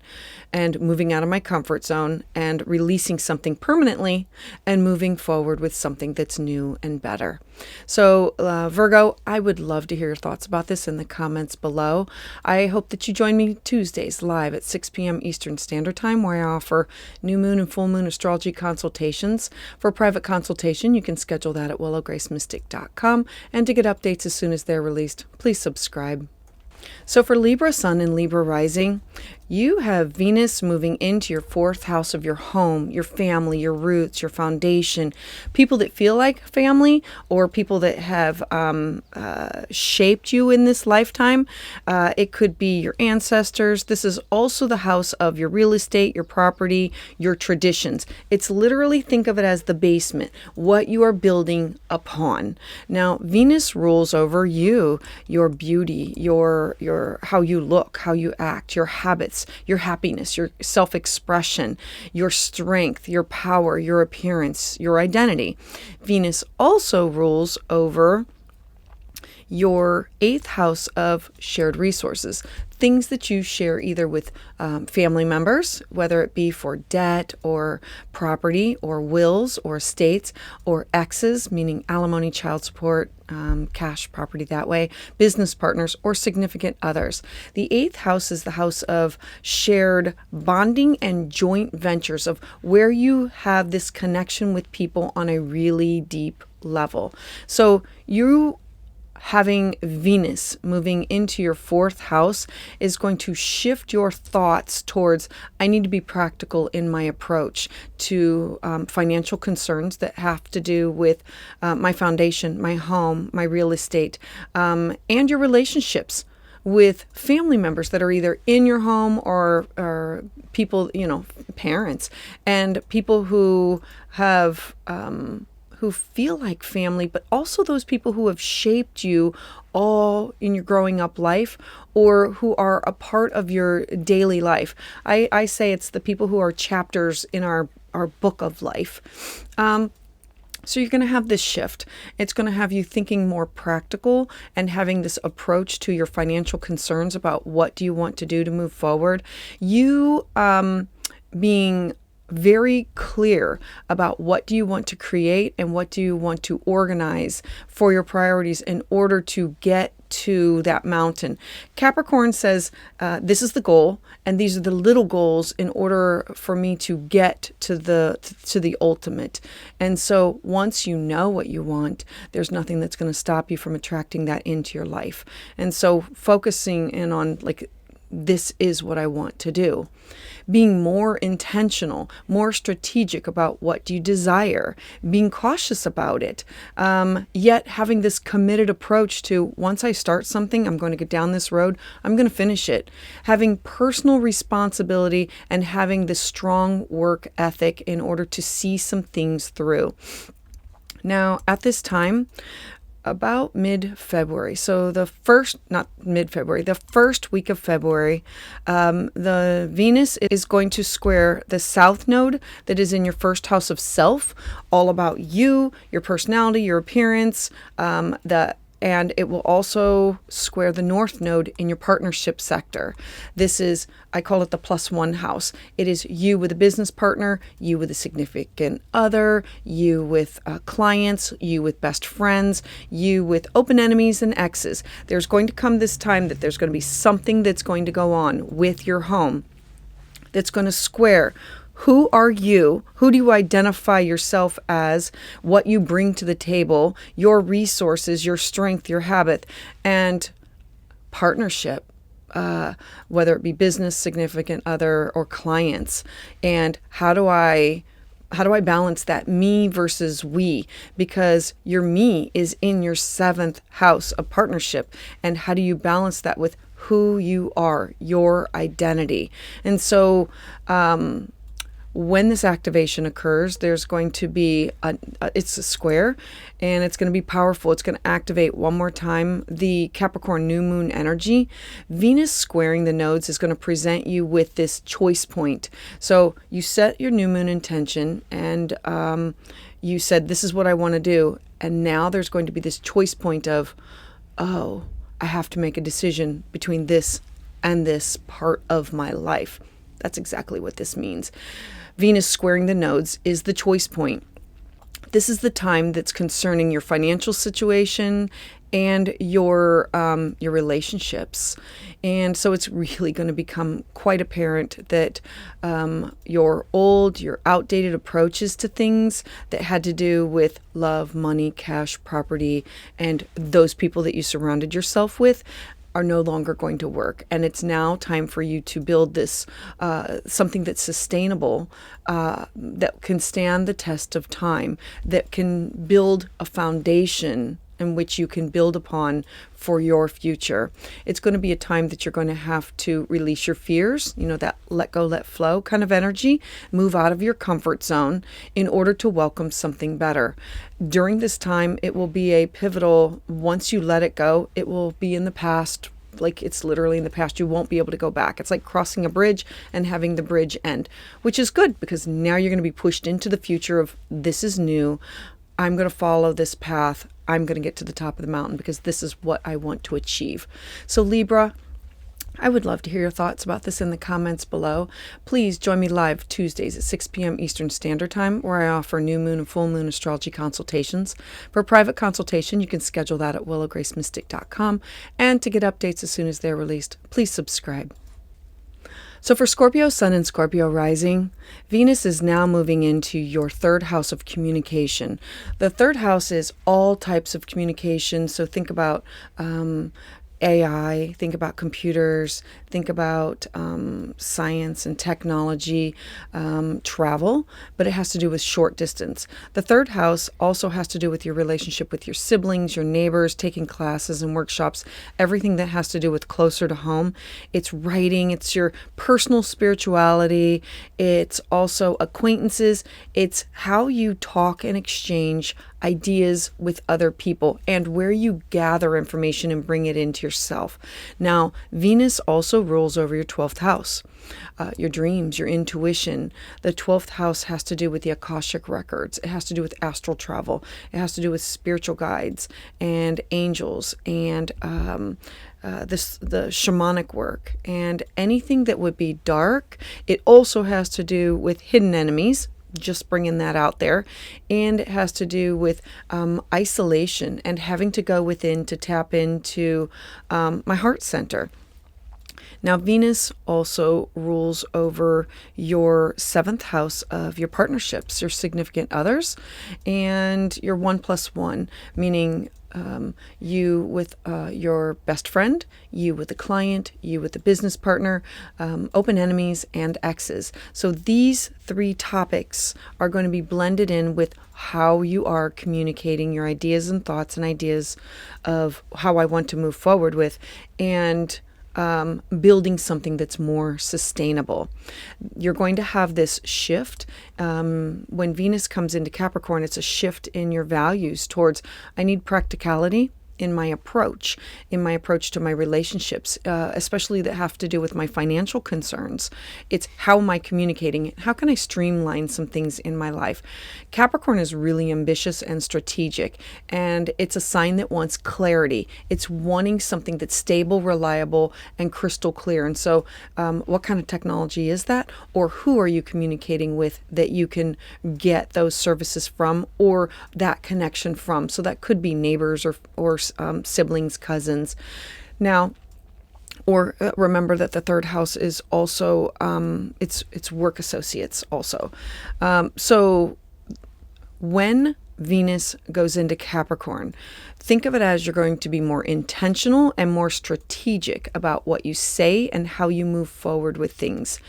And moving out of my comfort zone and releasing something permanently and moving forward with something that's new and better. So Virgo, I would love to hear your thoughts about this in the comments below. I hope that you join me Tuesdays live at 6 p.m. Eastern Standard Time, where I offer new moon and full moon astrology consultations. For a private consultation, you can schedule that at willowgracemystic.com. And to get updates as soon as they're released, please subscribe. So for Libra Sun and Libra Rising, you have Venus moving into your fourth house of your home, your family, your roots, your foundation, people that feel like family or people that have shaped you in this lifetime. It could be your ancestors. This is also the house of your real estate, your property, your traditions. It's literally, think of it as the basement, what you are building upon. Now, Venus rules over you, your beauty, your how you look, how you act, your habits, your happiness, your self-expression, your strength, your power, your appearance, your identity. Venus also rules over your eighth house of shared resources, things that you share either with family members, whether it be for debt or property or wills or estates, or exes, meaning alimony, child support, cash, property that way, business partners, or significant others. The eighth house is the house of shared bonding and joint ventures, of where you have this connection with people on a really deep level. So you having Venus moving into your fourth house is going to shift your thoughts towards, I need to be practical in my approach to financial concerns that have to do with my foundation, my home, my real estate, and your relationships with family members that are either in your home or people, parents, and people who have who feel like family, but also those people who have shaped you all in your growing up life or who are a part of your daily life. I say it's the people who are chapters in our book of life. So you're going to have this shift. It's going to have you thinking more practical and having this approach to your financial concerns about what do you want to do to move forward. You being very clear about what do you want to create and what do you want to organize for your priorities in order to get to that mountain. Capricorn says, this is the goal and these are the little goals in order for me to get to the ultimate. And so once you know what you want, there's nothing that's going to stop you from attracting that into your life. And so focusing in on this is what I want to do. Being more intentional, more strategic about what you desire, being cautious about it, yet having this committed approach to, once I start something, I'm going to get down this road, I'm going to finish it. Having personal responsibility and having this strong work ethic in order to see some things through. Now, at this time, about mid-February, so the first week of February, the Venus is going to square the South Node that is in your first house of self, all about you, your personality, your appearance, and it will also square the North Node in your partnership sector. This is, I call it the +1 house. It is you with a business partner, you with a significant other, you with clients, you with best friends, you with open enemies and exes. There's going to come this time that there's going to be something that's going to go on with your home that's going to square. Who are you? Who do you identify yourself as? What you bring to the table, your resources, your strength, your habit, and partnership, whether it be business, significant other, or clients. And how do I balance that me versus we? Because your me is in your 7th house of partnership. And how do you balance that with who you are, your identity? And so, when this activation occurs, there's going to be it's a square, and it's going to be powerful. It's going to activate one more time the Capricorn new moon energy. Venus squaring the nodes is going to present you with this choice point. So you set your new moon intention, and you said, this is what I want to do. And now there's going to be this choice point of, oh, I have to make a decision between this and this part of my life. That's exactly what this means. Venus squaring the nodes is the choice point. This is the time that's concerning your financial situation and your relationships. And so it's really going to become quite apparent that your outdated approaches to things that had to do with love, money, cash, property, and those people that you surrounded yourself with are no longer going to work. And it's now time for you to build this, something that's sustainable, that can stand the test of time, that can build a foundation in which you can build upon for your future. It's going to be a time that you're going to have to release your fears, that let go, let flow kind of energy, move out of your comfort zone in order to welcome something better. During this time, it will be a pivotal, once you let it go, it will be in the past. Like, it's literally in the past. You won't be able to go back. It's like crossing a bridge and having the bridge end, which is good because now you're going to be pushed into the future of, this is new. I'm going to follow this path. I'm going to get to the top of the mountain because this is what I want to achieve. So Libra, I would love to hear your thoughts about this in the comments below. Please join me live Tuesdays at 6 p.m. Eastern Standard Time, where I offer new moon and full moon astrology consultations. For a private consultation, you can schedule that at willowgracemystic.com. And to get updates as soon as they're released, please subscribe. So for Scorpio Sun and Scorpio Rising, Venus is now moving into your 3rd house of communication. The 3rd house is all types of communication. So think about AI, think about computers, think about science and technology, travel, but it has to do with short distance. The 3rd house also has to do with your relationship with your siblings, your neighbors, taking classes and workshops, everything that has to do with closer to home. It's writing, it's your personal spirituality, it's also acquaintances, it's how you talk and exchange ideas with other people and where you gather information and bring it into yourself. Now, Venus also rules over your 12th house, your dreams, your intuition. The 12th house has to do with the Akashic records. It has to do with astral travel. It has to do with spiritual guides and angels and the shamanic work and anything that would be dark. It also has to do with hidden enemies, just bringing that out there, and it has to do with isolation and having to go within to tap into my heart center. Now, Venus also rules over your seventh house of your partnerships, your significant others, and your 1+1, meaning you with your best friend, you with the client, you with the business partner, open enemies, and exes. So these three topics are going to be blended in with how you are communicating your ideas and thoughts and ideas of how I want to move forward with, and building something that's more sustainable. You're going to have this shift. When Venus comes into Capricorn, it's a shift in your values towards, I need practicality in my approach to my relationships, especially that have to do with my financial concerns. It's how am I communicating? How can I streamline some things in my life? Capricorn is really ambitious and strategic, and it's a sign that wants clarity. It's wanting something that's stable, reliable, and crystal clear. And so what kind of technology is that? Or who are you communicating with that you can get those services from, or that connection from? So that could be neighbors or siblings, cousins. Now, or remember that the third house is also it's work associates also. So when Venus goes into Capricorn, think of it as you're going to be more intentional and more strategic about what you say and how you move forward with things.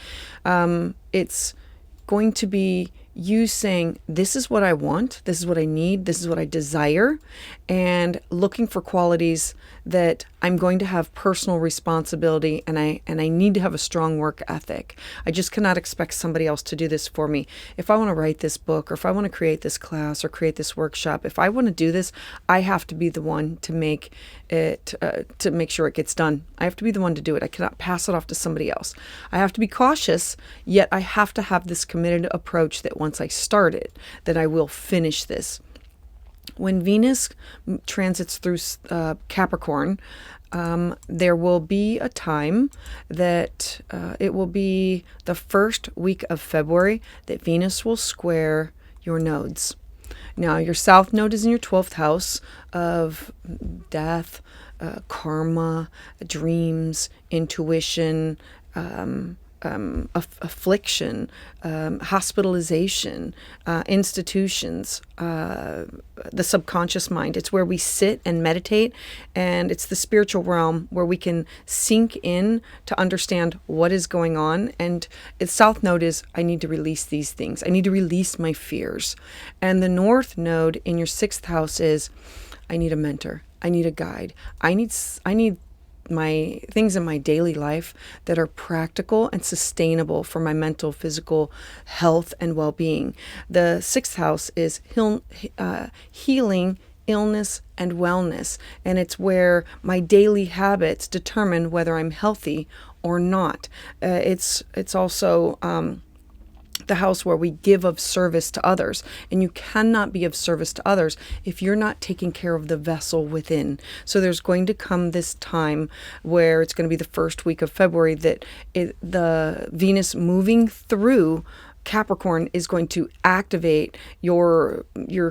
It's going to be you saying, this is what I want, this is what I need, this is what I desire, and looking for qualities that I'm going to have personal responsibility, and I need to have a strong work ethic. I just cannot expect somebody else to do this for me. If I want to write this book, or if I want to create this class or create this workshop, if I want to do this, I have to be the one to make it, to make sure it gets done. I have to be the one to do it. I cannot pass it off to somebody else. I have to be cautious, yet I have to have this committed approach that once I start it, that I will finish this. When Venus transits through Capricorn, there will be a time that it will be the first week of February that Venus will square your nodes. Now, your south node is in your 12th house of death, karma, dreams, intuition, affliction, hospitalization, institutions, the subconscious mind. It's where we sit and meditate, and it's the spiritual realm where we can sink in to understand what is going on. And its south node is, I need to release these things. I need to release my fears. And the north node in your 6th house is, I need a mentor. I need a guide. I need my things in my daily life that are practical and sustainable for my mental, physical health and well-being. The 6th house is healing, illness, and wellness. And it's where my daily habits determine whether I'm healthy or not. It's also the house where we give of service to others. And you cannot be of service to others if you're not taking care of the vessel within. So there's going to come this time where it's going to be the first week of February that the Venus moving through Capricorn is going to activate your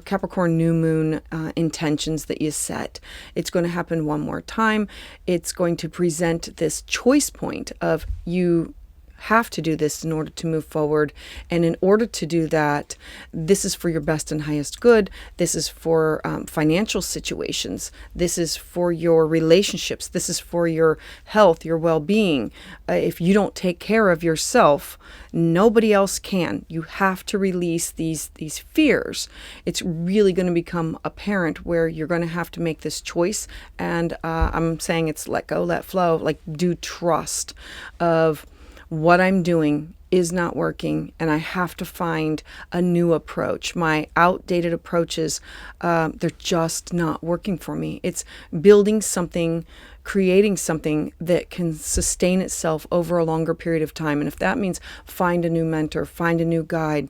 Capricorn new moon intentions that you set. It's going to happen one more time. It's going to present this choice point of you have to do this in order to move forward. And in order to do that, this is for your best and highest good. This is for financial situations. This is for your relationships. This is for your health, your well-being. If you don't take care of yourself, nobody else can. You have to release these fears. It's really going to become apparent where you're going to have to make this choice. And I'm saying it's let go, let flow, like do trust of what I'm doing is not working, and I have to find a new approach. My outdated approaches, they're just not working for me. It's building something, creating something that can sustain itself over a longer period of time. And if that means find a new mentor, find a new guide,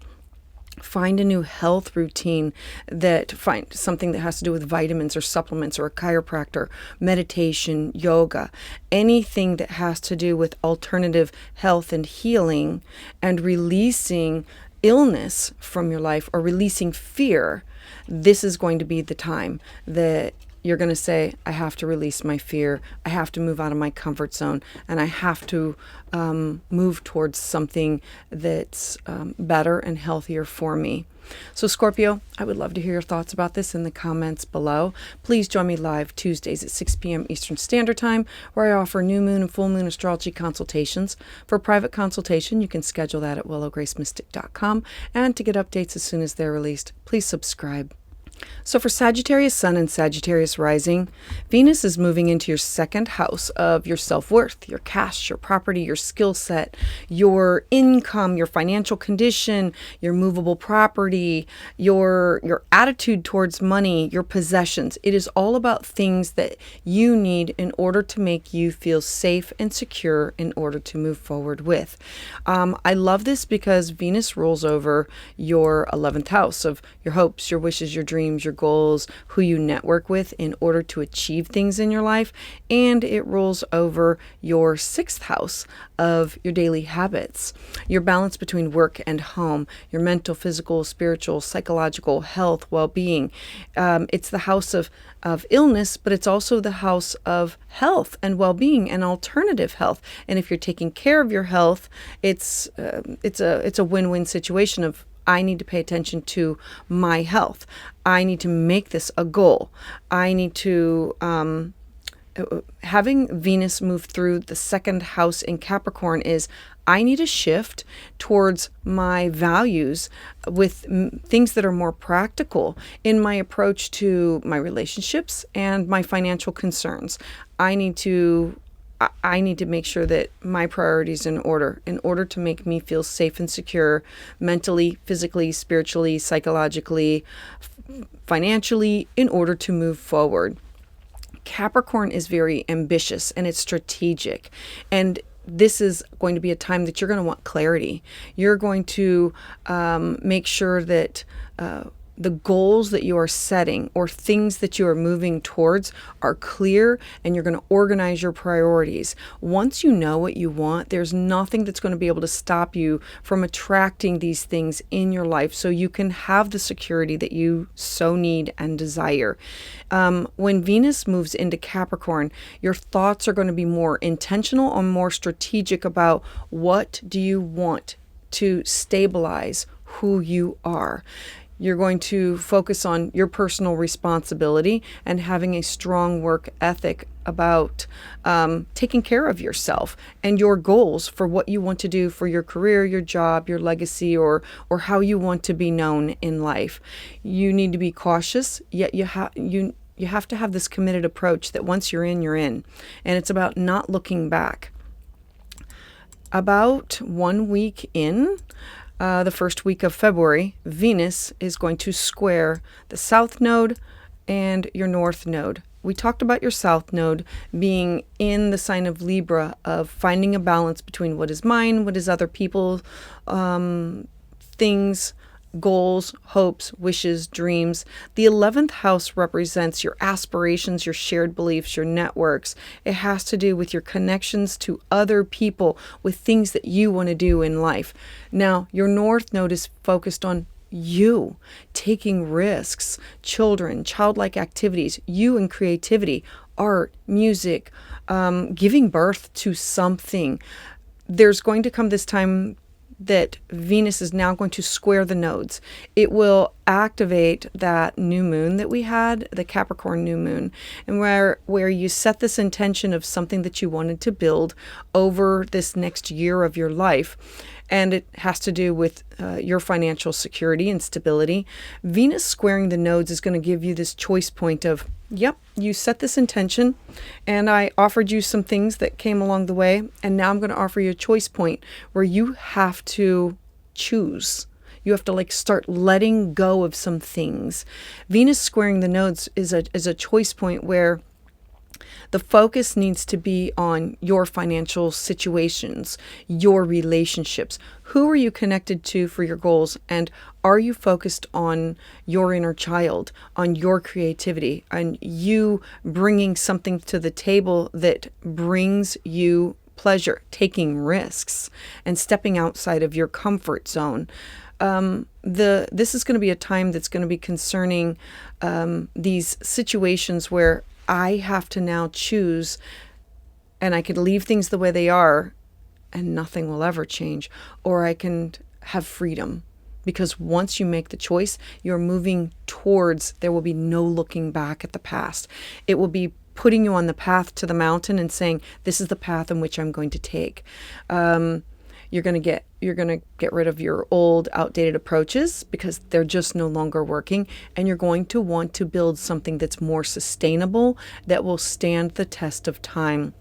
find a new health routine, find something that has to do with vitamins or supplements or a chiropractor, meditation, yoga, anything that has to do with alternative health and healing and releasing illness from your life or releasing fear. This is going to be the time that you're going to say, I have to release my fear. I have to move out of my comfort zone, and I have to move towards something that's better and healthier for me. So Scorpio, I would love to hear your thoughts about this in the comments below. Please join me live Tuesdays at 6 p.m. Eastern Standard Time, where I offer new moon and full moon astrology consultations. For a private consultation, you can schedule that at willowgracemystic.com. And to get updates as soon as they're released, please subscribe. So for Sagittarius Sun and Sagittarius Rising, Venus is moving into your second house of your self-worth, your cash, your property, your skill set, your income, your financial condition, your movable property, your attitude towards money, your possessions. It is all about things that you need in order to make you feel safe and secure in order to move forward with. I love this because Venus rules over your 11th house of your hopes, your wishes, your dreams, your goals, who you network with in order to achieve things in your life, and it rules over your 6th house of your daily habits, your balance between work and home, your mental, physical, spiritual, psychological health, well-being. It's the house of illness, but it's also the house of health and well-being and alternative health. And if you're taking care of your health, it's a win-win situation of, I need to pay attention to my health. I need to make this a goal. I need to, having Venus move through the second house in Capricorn is, I need to shift towards my values with things that are more practical in my approach to my relationships and my financial concerns. I need to make sure that my priorities in order to make me feel safe and secure mentally, physically, spiritually, psychologically, financially, in order to move forward. Capricorn is very ambitious and it's strategic. And this is going to be a time that you're going to want clarity. You're going to make sure that the goals that you are setting or things that you are moving towards are clear, and you're going to organize your priorities. Once you know what you want, there's nothing that's going to be able to stop you from attracting these things in your life so you can have the security that you so need and desire. When Venus moves into Capricorn, your thoughts are going to be more intentional or more strategic about what do you want to stabilize who you are. You're going to focus on your personal responsibility and having a strong work ethic about taking care of yourself and your goals for what you want to do for your career, your job, your legacy, or how you want to be known in life. You need to be cautious, yet you have to have this committed approach that once you're in, you're in. And it's about not looking back. About 1 week in, the first week of February, Venus is going to square the South Node and your North Node. We talked about your South Node being in the sign of Libra, of finding a balance between what is mine, what is other people's, things, goals, hopes, wishes, dreams. The 11th house represents your aspirations, your shared beliefs, your networks. It has to do with your connections to other people, with things that you want to do in life. Now, your North Node is focused on you, taking risks, children, childlike activities, you and creativity, art, music, giving birth to something. There's going to come this time that Venus is now going to square the nodes. It will activate that new moon that we had, the Capricorn new moon, and where you set this intention of something that you wanted to build over this next year of your life. And it has to do with your financial security and stability. Venus squaring the nodes is going to give you this choice point of, yep, you set this intention and I offered you some things that came along the way, and now I'm going to offer you a choice point where you have to choose. You have to start letting go of some things. Venus squaring the nodes is a choice point where the focus needs to be on your financial situations, your relationships. Who are you connected to for your goals? And are you focused on your inner child, on your creativity, on you bringing something to the table that brings you pleasure, taking risks and stepping outside of your comfort zone? This is going to be a time that's going to be concerning these situations where I have to now choose, and I could leave things the way they are and nothing will ever change, or I can have freedom. Because once you make the choice, you're moving towards, there will be no looking back at the past. It will be putting you on the path to the mountain and saying, this is the path in which I'm going to take. You're going to get rid of your old, outdated approaches because they're just no longer working. And you're going to want to build something that's more sustainable, that will stand the test of time.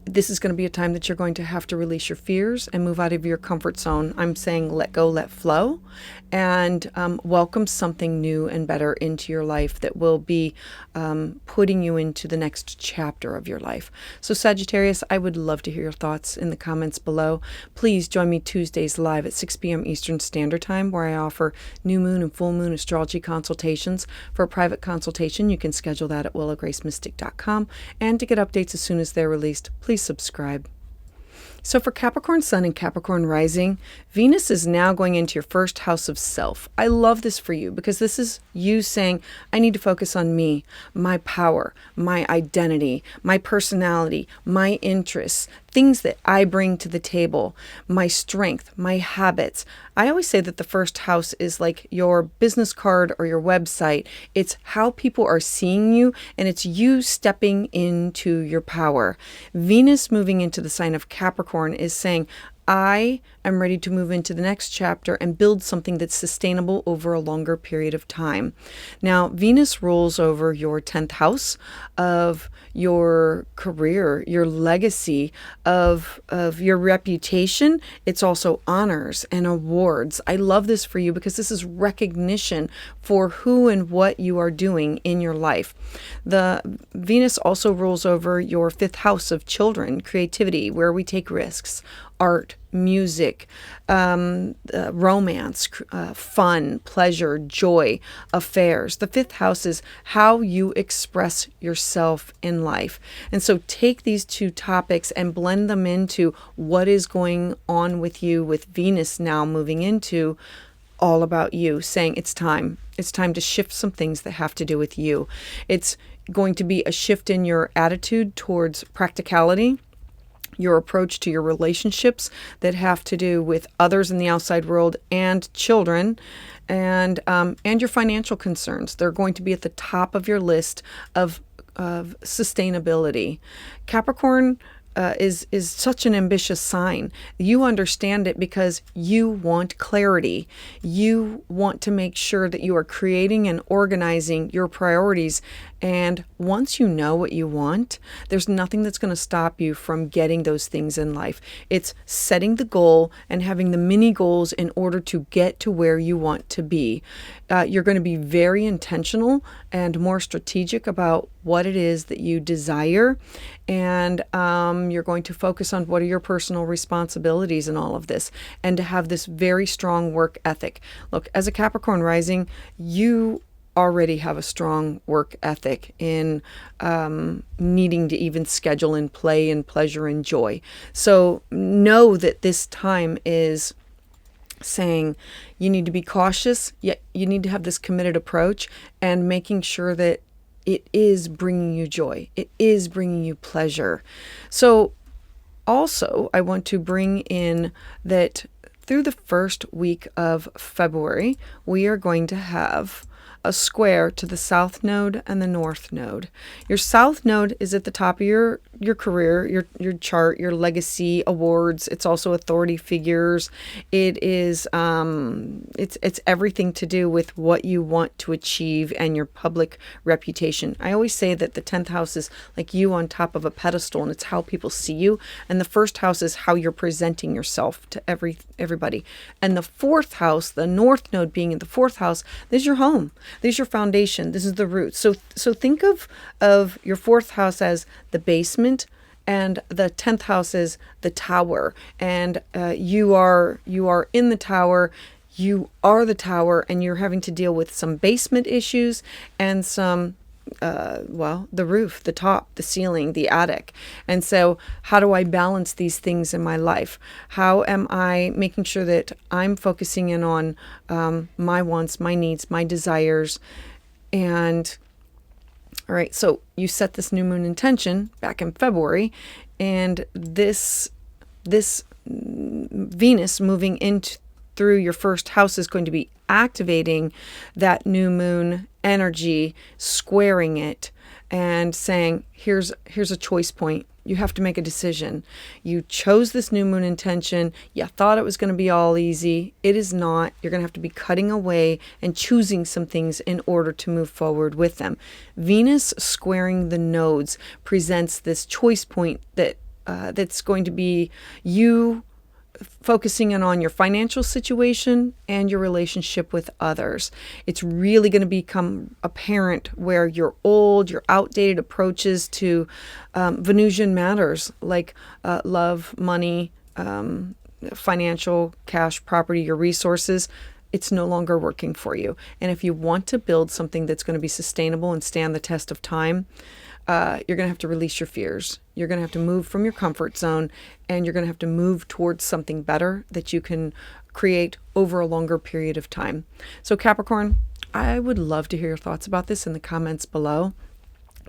This is going to be a time that you're going to have to release your fears and move out of your comfort zone. I'm saying let go, let flow, and welcome something new and better into your life that will be putting you into the next chapter of your life. So Sagittarius, I would love to hear your thoughts in the comments below. Please join me Tuesdays live at 6 p.m. Eastern Standard Time, where I offer new moon and full moon astrology consultations. For a private consultation, you can schedule that at willowgracemystic.com. And to get updates as soon as they're released, please subscribe. So for Capricorn Sun and Capricorn Rising, Venus is now going into your first house of self. I love this for you because this is you saying, I need to focus on me, my power, my identity, my personality, my interests, things that I bring to the table, my strength, my habits. I always say that the first house is like your business card or your website. It's how people are seeing you, and it's you stepping into your power. Venus moving into the sign of Capricorn is saying, I am ready to move into the next chapter and build something that's sustainable over a longer period of time. Now, Venus rules over your 10th house of your career, your legacy, of your reputation. It's also honors and awards. I love this for you because this is recognition for who and what you are doing in your life. The Venus also rules over your 5th house of children, creativity, where we take risks, art, music, romance, fun, pleasure, joy, affairs. The 5th house is how you express yourself in life. And so take these two topics and blend them into what is going on with you, with Venus now moving into all about you, saying it's time. It's time to shift some things that have to do with you. It's going to be a shift in your attitude towards practicality, your approach to your relationships that have to do with others in the outside world and children, and your financial concerns. They're going to be at the top of your list of sustainability. Capricorn is such an ambitious sign. You understand it because you want clarity. You want to make sure that you are creating and organizing your priorities. And once you know what you want, there's nothing that's going to stop you from getting those things in life. It's setting the goal and having the mini goals in order to get to where you want to be. You're going to be very intentional and more strategic about what it is that you desire. And you're going to focus on what are your personal responsibilities in all of this, and to have this very strong work ethic. Look, as a Capricorn rising, you already have a strong work ethic in needing to even schedule in play and pleasure and joy. So know that this time is saying you need to be cautious, yet you need to have this committed approach and making sure that it is bringing you joy. It is bringing you pleasure. So also, I want to bring in that through the first week of February, we are going to have a square to the south node and the north node. Your south node is at the top of your career, your chart, your legacy, awards. It's also authority figures. It is it's everything to do with what you want to achieve and your public reputation. I always say that the 10th house is like you on top of a pedestal, and it's how people see you. And the first house is how you're presenting yourself to everybody. And the 4th house, the north node being in the 4th house, this is your home. This is your foundation. This is the root. So think of your 4th house as the basement, and the 10th house is the tower. And you are in the tower. You are the tower, and you're having to deal with some basement issues and some the roof, the top, the ceiling, the attic. And so how do I balance these things in my life? How am I making sure that I'm focusing in on my wants, my needs, my desires? And all right, so you set this new moon intention back in February, and this Venus moving into through your first house is going to be activating that new moon energy, squaring it, and saying, here's a choice point. You have to make a decision. You chose this new moon intention. You thought it was going to be all easy. It is not. You're going to have to be cutting away and choosing some things in order to move forward with them. Venus squaring the nodes presents this choice point that's going to be you focusing in on your financial situation and your relationship with others. It's really going to become apparent where your outdated approaches to Venusian matters like love, money, financial, cash, property, your resources, it's no longer working for you. And if you want to build something that's going to be sustainable and stand the test of time, you're going to have to release your fears. You're going to have to move from your comfort zone, and you're going to have to move towards something better that you can create over a longer period of time. So Capricorn, I would love to hear your thoughts about this in the comments below.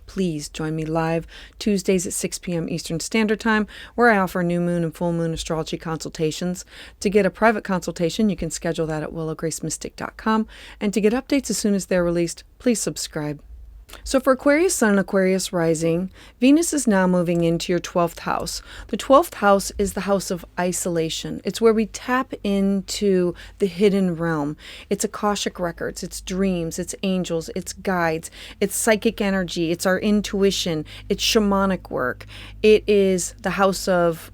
Please join me live Tuesdays at 6 p.m. Eastern Standard Time, where I offer new moon and full moon astrology consultations. To get a private consultation, you can schedule that at willowgracemystic.com. And to get updates as soon as they're released, please subscribe. So for Aquarius Sun and Aquarius Rising, Venus is now moving into your 12th house. The 12th house is the house of isolation. It's where we tap into the hidden realm. It's Akashic records, it's dreams, it's angels, it's guides, it's psychic energy, it's our intuition, it's shamanic work. It is the house of,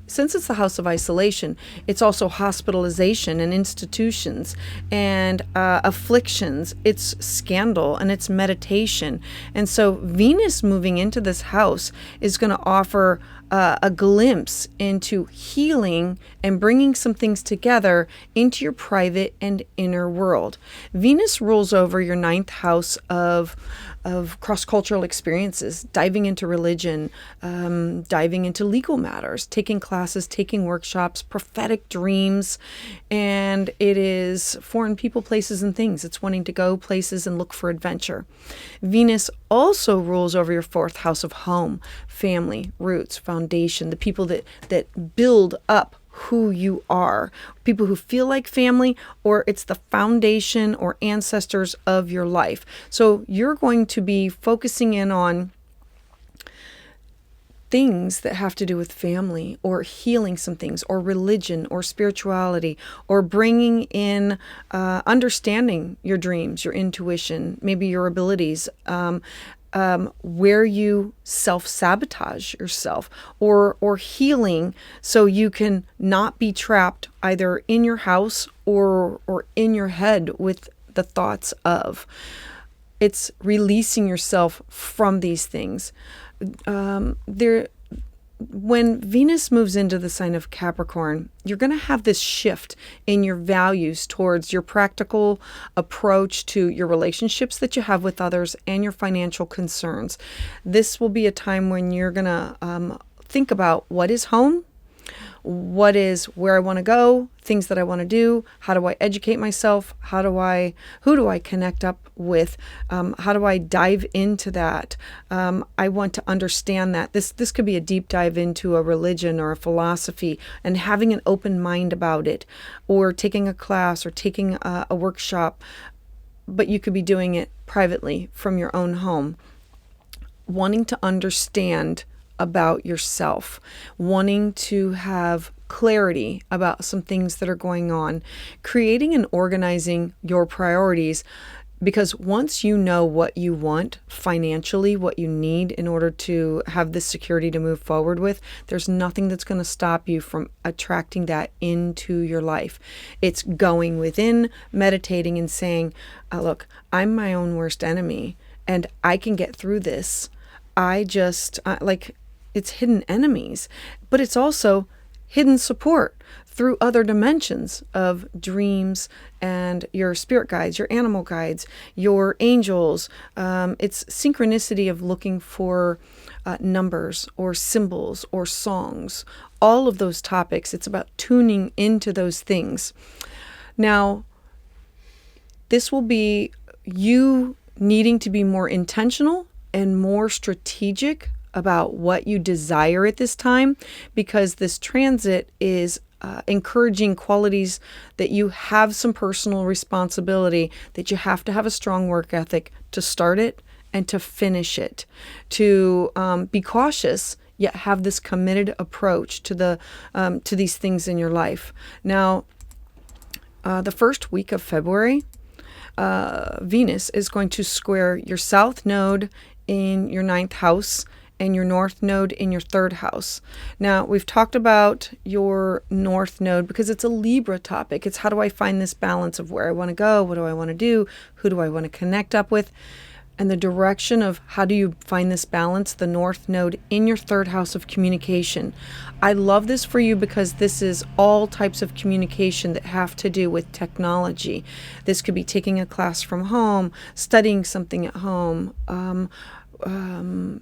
since it's the house of isolation, it's also hospitalization and institutions and afflictions. It's scandal and it's meditation. And so Venus moving into this house is going to offer a glimpse into healing and bringing some things together into your private and inner world. Venus rules over your 9th house of cross-cultural experiences, diving into religion, diving into legal matters, taking classes, taking workshops, prophetic dreams, and it is foreign people, places, and things. It's wanting to go places and look for adventure. Venus also rules over your 4th house of home, family, roots, foundation, the people that build up who you are, people who feel like family, or it's the foundation or ancestors of your life. So you're going to be focusing in on things that have to do with family or healing some things or religion or spirituality or bringing in understanding your dreams, your intuition, maybe your abilities, where you self-sabotage yourself or healing so you can not be trapped either in your house or in your head with the thoughts of. It's releasing yourself from these things. When Venus moves into the sign of Capricorn, you're going to have this shift in your values towards your practical approach to your relationships that you have with others and your financial concerns. This will be a time when you're going to think about what is home, what is where I want to go, things that I want to do, how do I educate myself, who do I connect up with, how do I dive into that. I want to understand that. This could be a deep dive into a religion or a philosophy and having an open mind about it, or taking a class or taking a workshop, but you could be doing it privately from your own home, wanting to understand about yourself, wanting to have clarity about some things that are going on, creating and organizing your priorities. Because once you know what you want financially, what you need in order to have this security to move forward with, there's nothing that's going to stop you from attracting that into your life. It's going within, meditating and saying, look, I'm my own worst enemy and I can get through this. It's hidden enemies, but it's also hidden support through other dimensions of dreams and your spirit guides, your animal guides, your angels. It's synchronicity of looking for numbers or symbols or songs, all of those topics. It's about tuning into those things. Now, this will be you needing to be more intentional and more strategic about what you desire at this time, because this transit is encouraging qualities that you have some personal responsibility, that you have to have a strong work ethic to start it and to finish it, to be cautious yet have this committed approach to these things in your life. Now, the first week of February, Venus is going to square your south node in your 9th house and your north node in your 3rd house. Now, we've talked about your north node because it's a Libra topic. It's how do I find this balance of where I want to go? What do I want to do? Who do I want to connect up with? And the direction of how do you find this balance, the north node in your 3rd house of communication. I love this for you because this is all types of communication that have to do with technology. This could be taking a class from home, studying something at home.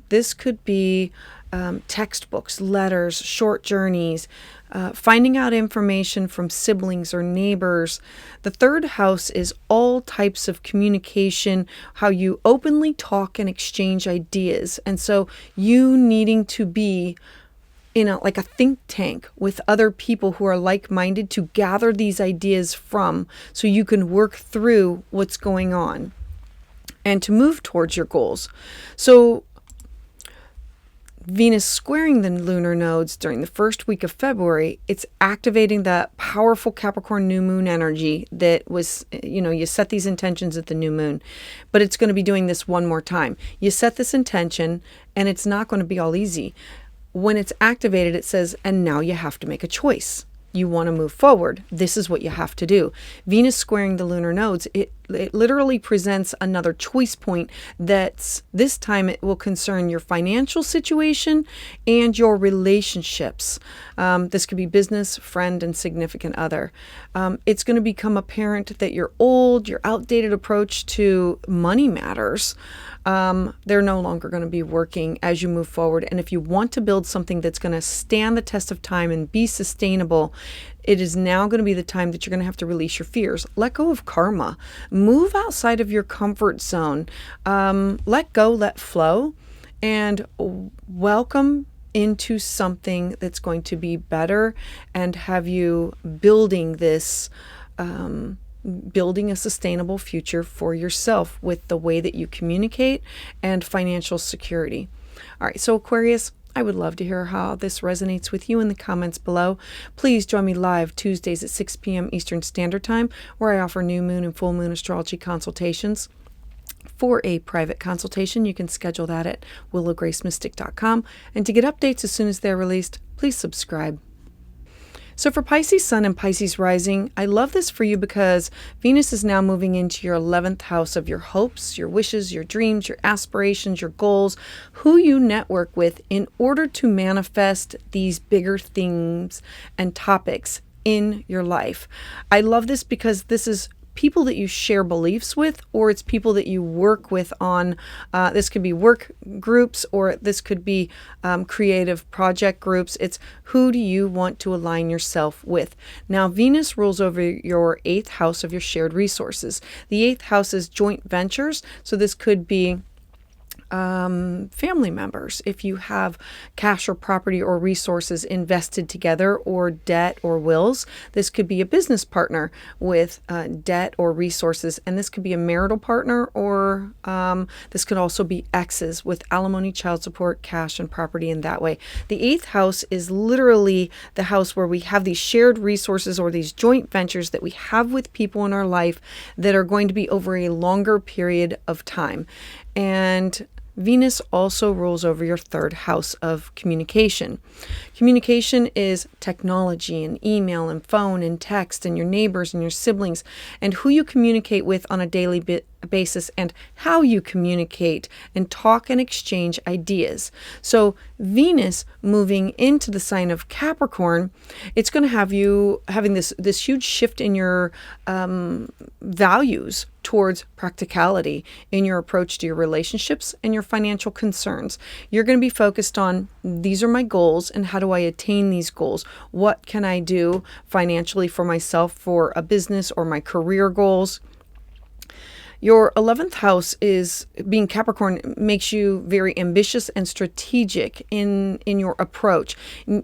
This could be textbooks, letters, short journeys, finding out information from siblings or neighbors. The 3rd house is all types of communication, how you openly talk and exchange ideas. And so you needing to be in like a think tank with other people who are like-minded to gather these ideas from, so you can work through what's going on and to move towards your goals. So Venus squaring the lunar nodes during the first week of February, it's activating the powerful Capricorn new moon energy that was, you set these intentions at the new moon, but it's going to be doing this one more time. You set this intention and it's not going to be all easy. When it's activated, it says, and now you have to make a choice. You want to move forward. This is what you have to do. Venus squaring the lunar nodes, it literally presents another choice point that's, this time it will concern your financial situation and your relationships. This could be business, friend, and significant other. It's going to become apparent that your outdated approach to money matters, they're no longer going to be working as you move forward. And if you want to build something that's going to stand the test of time and be sustainable, it is now going to be the time that you're going to have to release your fears. Let go of karma. Move outside of your comfort zone. Let go, let flow, and welcome into something that's going to be better and have you building this building a sustainable future for yourself with the way that you communicate and financial security. All right, so Aquarius, I would love to hear how this resonates with you in the comments below. Please join me live Tuesdays at 6 p.m. Eastern Standard Time, where I offer new moon and full moon astrology consultations. For a private consultation, you can schedule that at willowgracemystic.com. And to get updates as soon as they're released, please subscribe. So for Pisces Sun and Pisces Rising, I love this for you because Venus is now moving into your 11th house of your hopes, your wishes, your dreams, your aspirations, your goals, who you network with in order to manifest these bigger themes and topics in your life. I love this because this is people that you share beliefs with, or it's people that you work with on, this could be work groups, or this could be creative project groups. It's who do you want to align yourself with. Now, Venus rules over your 8th house of your shared resources. The 8th house is joint ventures. So this could be family members, if you have cash or property or resources invested together, or debt or wills. This could be a business partner with debt or resources, and this could be a marital partner, or this could also be exes with alimony, child support, cash, and property in that way. The 8th house is literally the house where we have these shared resources or these joint ventures that we have with people in our life that are going to be over a longer period of time. And Venus also rules over your 3rd house of communication. Communication is technology and email and phone and text and your neighbors and your siblings and who you communicate with on a daily basis and how you communicate and talk and exchange ideas. So Venus moving into the sign of Capricorn, it's going to have you having this huge shift in your values towards practicality in your approach to your relationships and your financial concerns. You're going to be focused on, these are my goals and how do I attain these goals? What can I do financially for myself, for a business, or my career goals? Your 11th house is being Capricorn makes you very ambitious and strategic in your approach.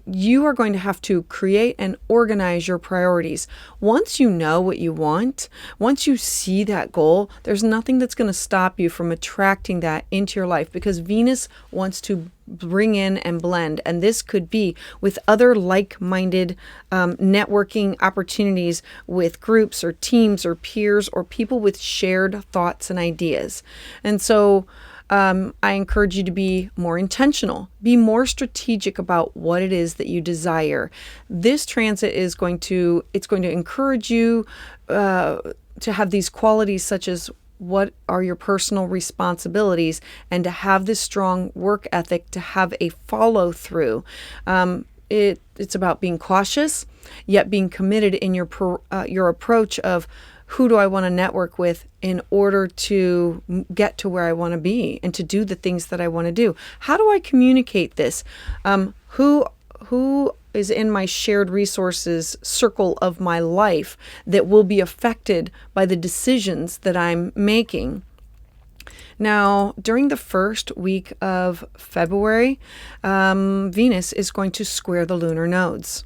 You are going to have to create and organize your priorities. Once you know what you want, once you see that goal, there's nothing that's going to stop you from attracting that into your life, because Venus wants to bring in and blend. And this could be with other like-minded networking opportunities with groups or teams or peers or people with shared thoughts and ideas. And so I encourage you to be more intentional, be more strategic about what it is that you desire. This transit is going to encourage you to have these qualities such as, what are your personal responsibilities, and to have this strong work ethic, to have a follow through. It's about being cautious, yet being committed in your approach of, who do I want to network with in order to get to where I want to be and to do the things that I want to do? How do I communicate this? Who is in my shared resources circle of my life that will be affected by the decisions that I'm making? Now, during the first week of February, Venus is going to square the lunar nodes.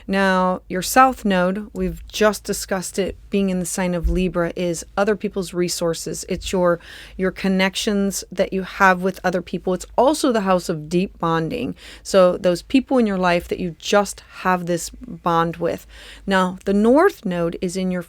Now, your south node, we've just discussed it, being in the sign of Libra, is other people's resources. It's your connections that you have with other people. It's also the house of deep bonding. So those people in your life that you just have this bond with. Now, the north node is in your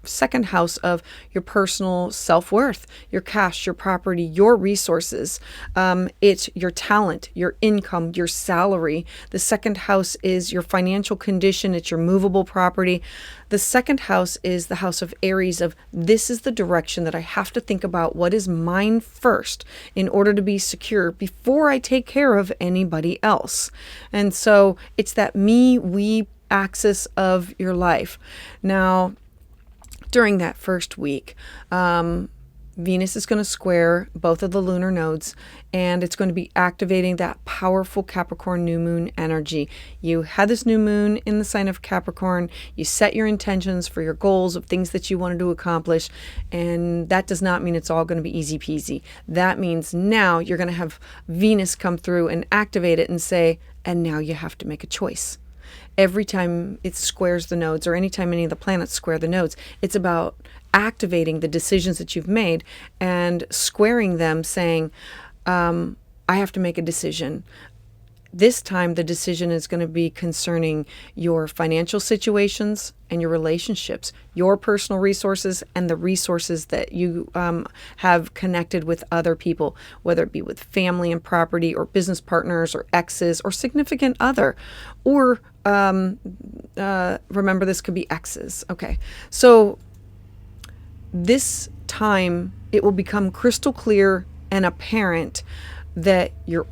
second house of your personal self-worth, your cash, your property, your resources. It's your talent, your income, your salary. The second house is your financial condition. It's your movable property. The second house is the house of Aries, of, this is the direction that I have to think about what is mine first in order to be secure before I take care of anybody else. And so it's that me, we axis of your life. Now, during that first week, Venus is going to square both of the lunar nodes, and it's going to be activating that powerful Capricorn new moon energy. You had this new moon in the sign of Capricorn. You set your intentions for your goals of things that you wanted to accomplish, and that does not mean it's all going to be easy peasy. That means now you're going to have Venus come through and activate it and say, and now you have to make a choice. Every time it squares the nodes, or anytime any of the planets square the nodes, it's about activating the decisions that you've made and squaring them, saying, I have to make a decision. This time, the decision is going to be concerning your financial situations and your relationships, your personal resources, and the resources that you have connected with other people, whether it be with family and property, or business partners, or exes, or significant other, or remember, this could be exes. Okay, so this time it will become crystal clear and apparent that your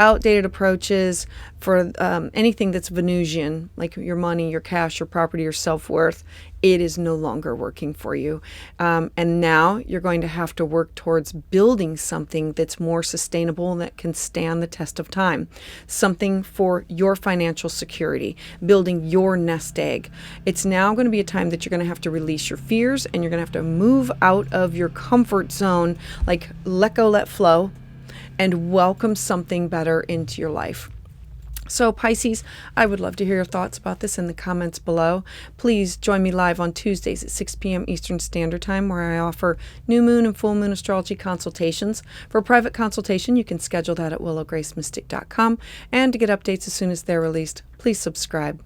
outdated approaches for anything that's Venusian, like your money, your cash, your property, your self-worth, it is no longer working for you. And now you're going to have to work towards building something that's more sustainable and that can stand the test of time. Something for your financial security, building your nest egg. It's now going to be a time that you're going to have to release your fears, and you're going to have to move out of your comfort zone, like let go, let flow, and welcome something better into your life. So Pisces, I would love to hear your thoughts about this in the comments below. Please join me live on Tuesdays at 6 p.m. Eastern Standard Time, where I offer new moon and full moon astrology consultations. For a private consultation, you can schedule that at willowgracemystic.com. And to get updates as soon as they're released, please subscribe.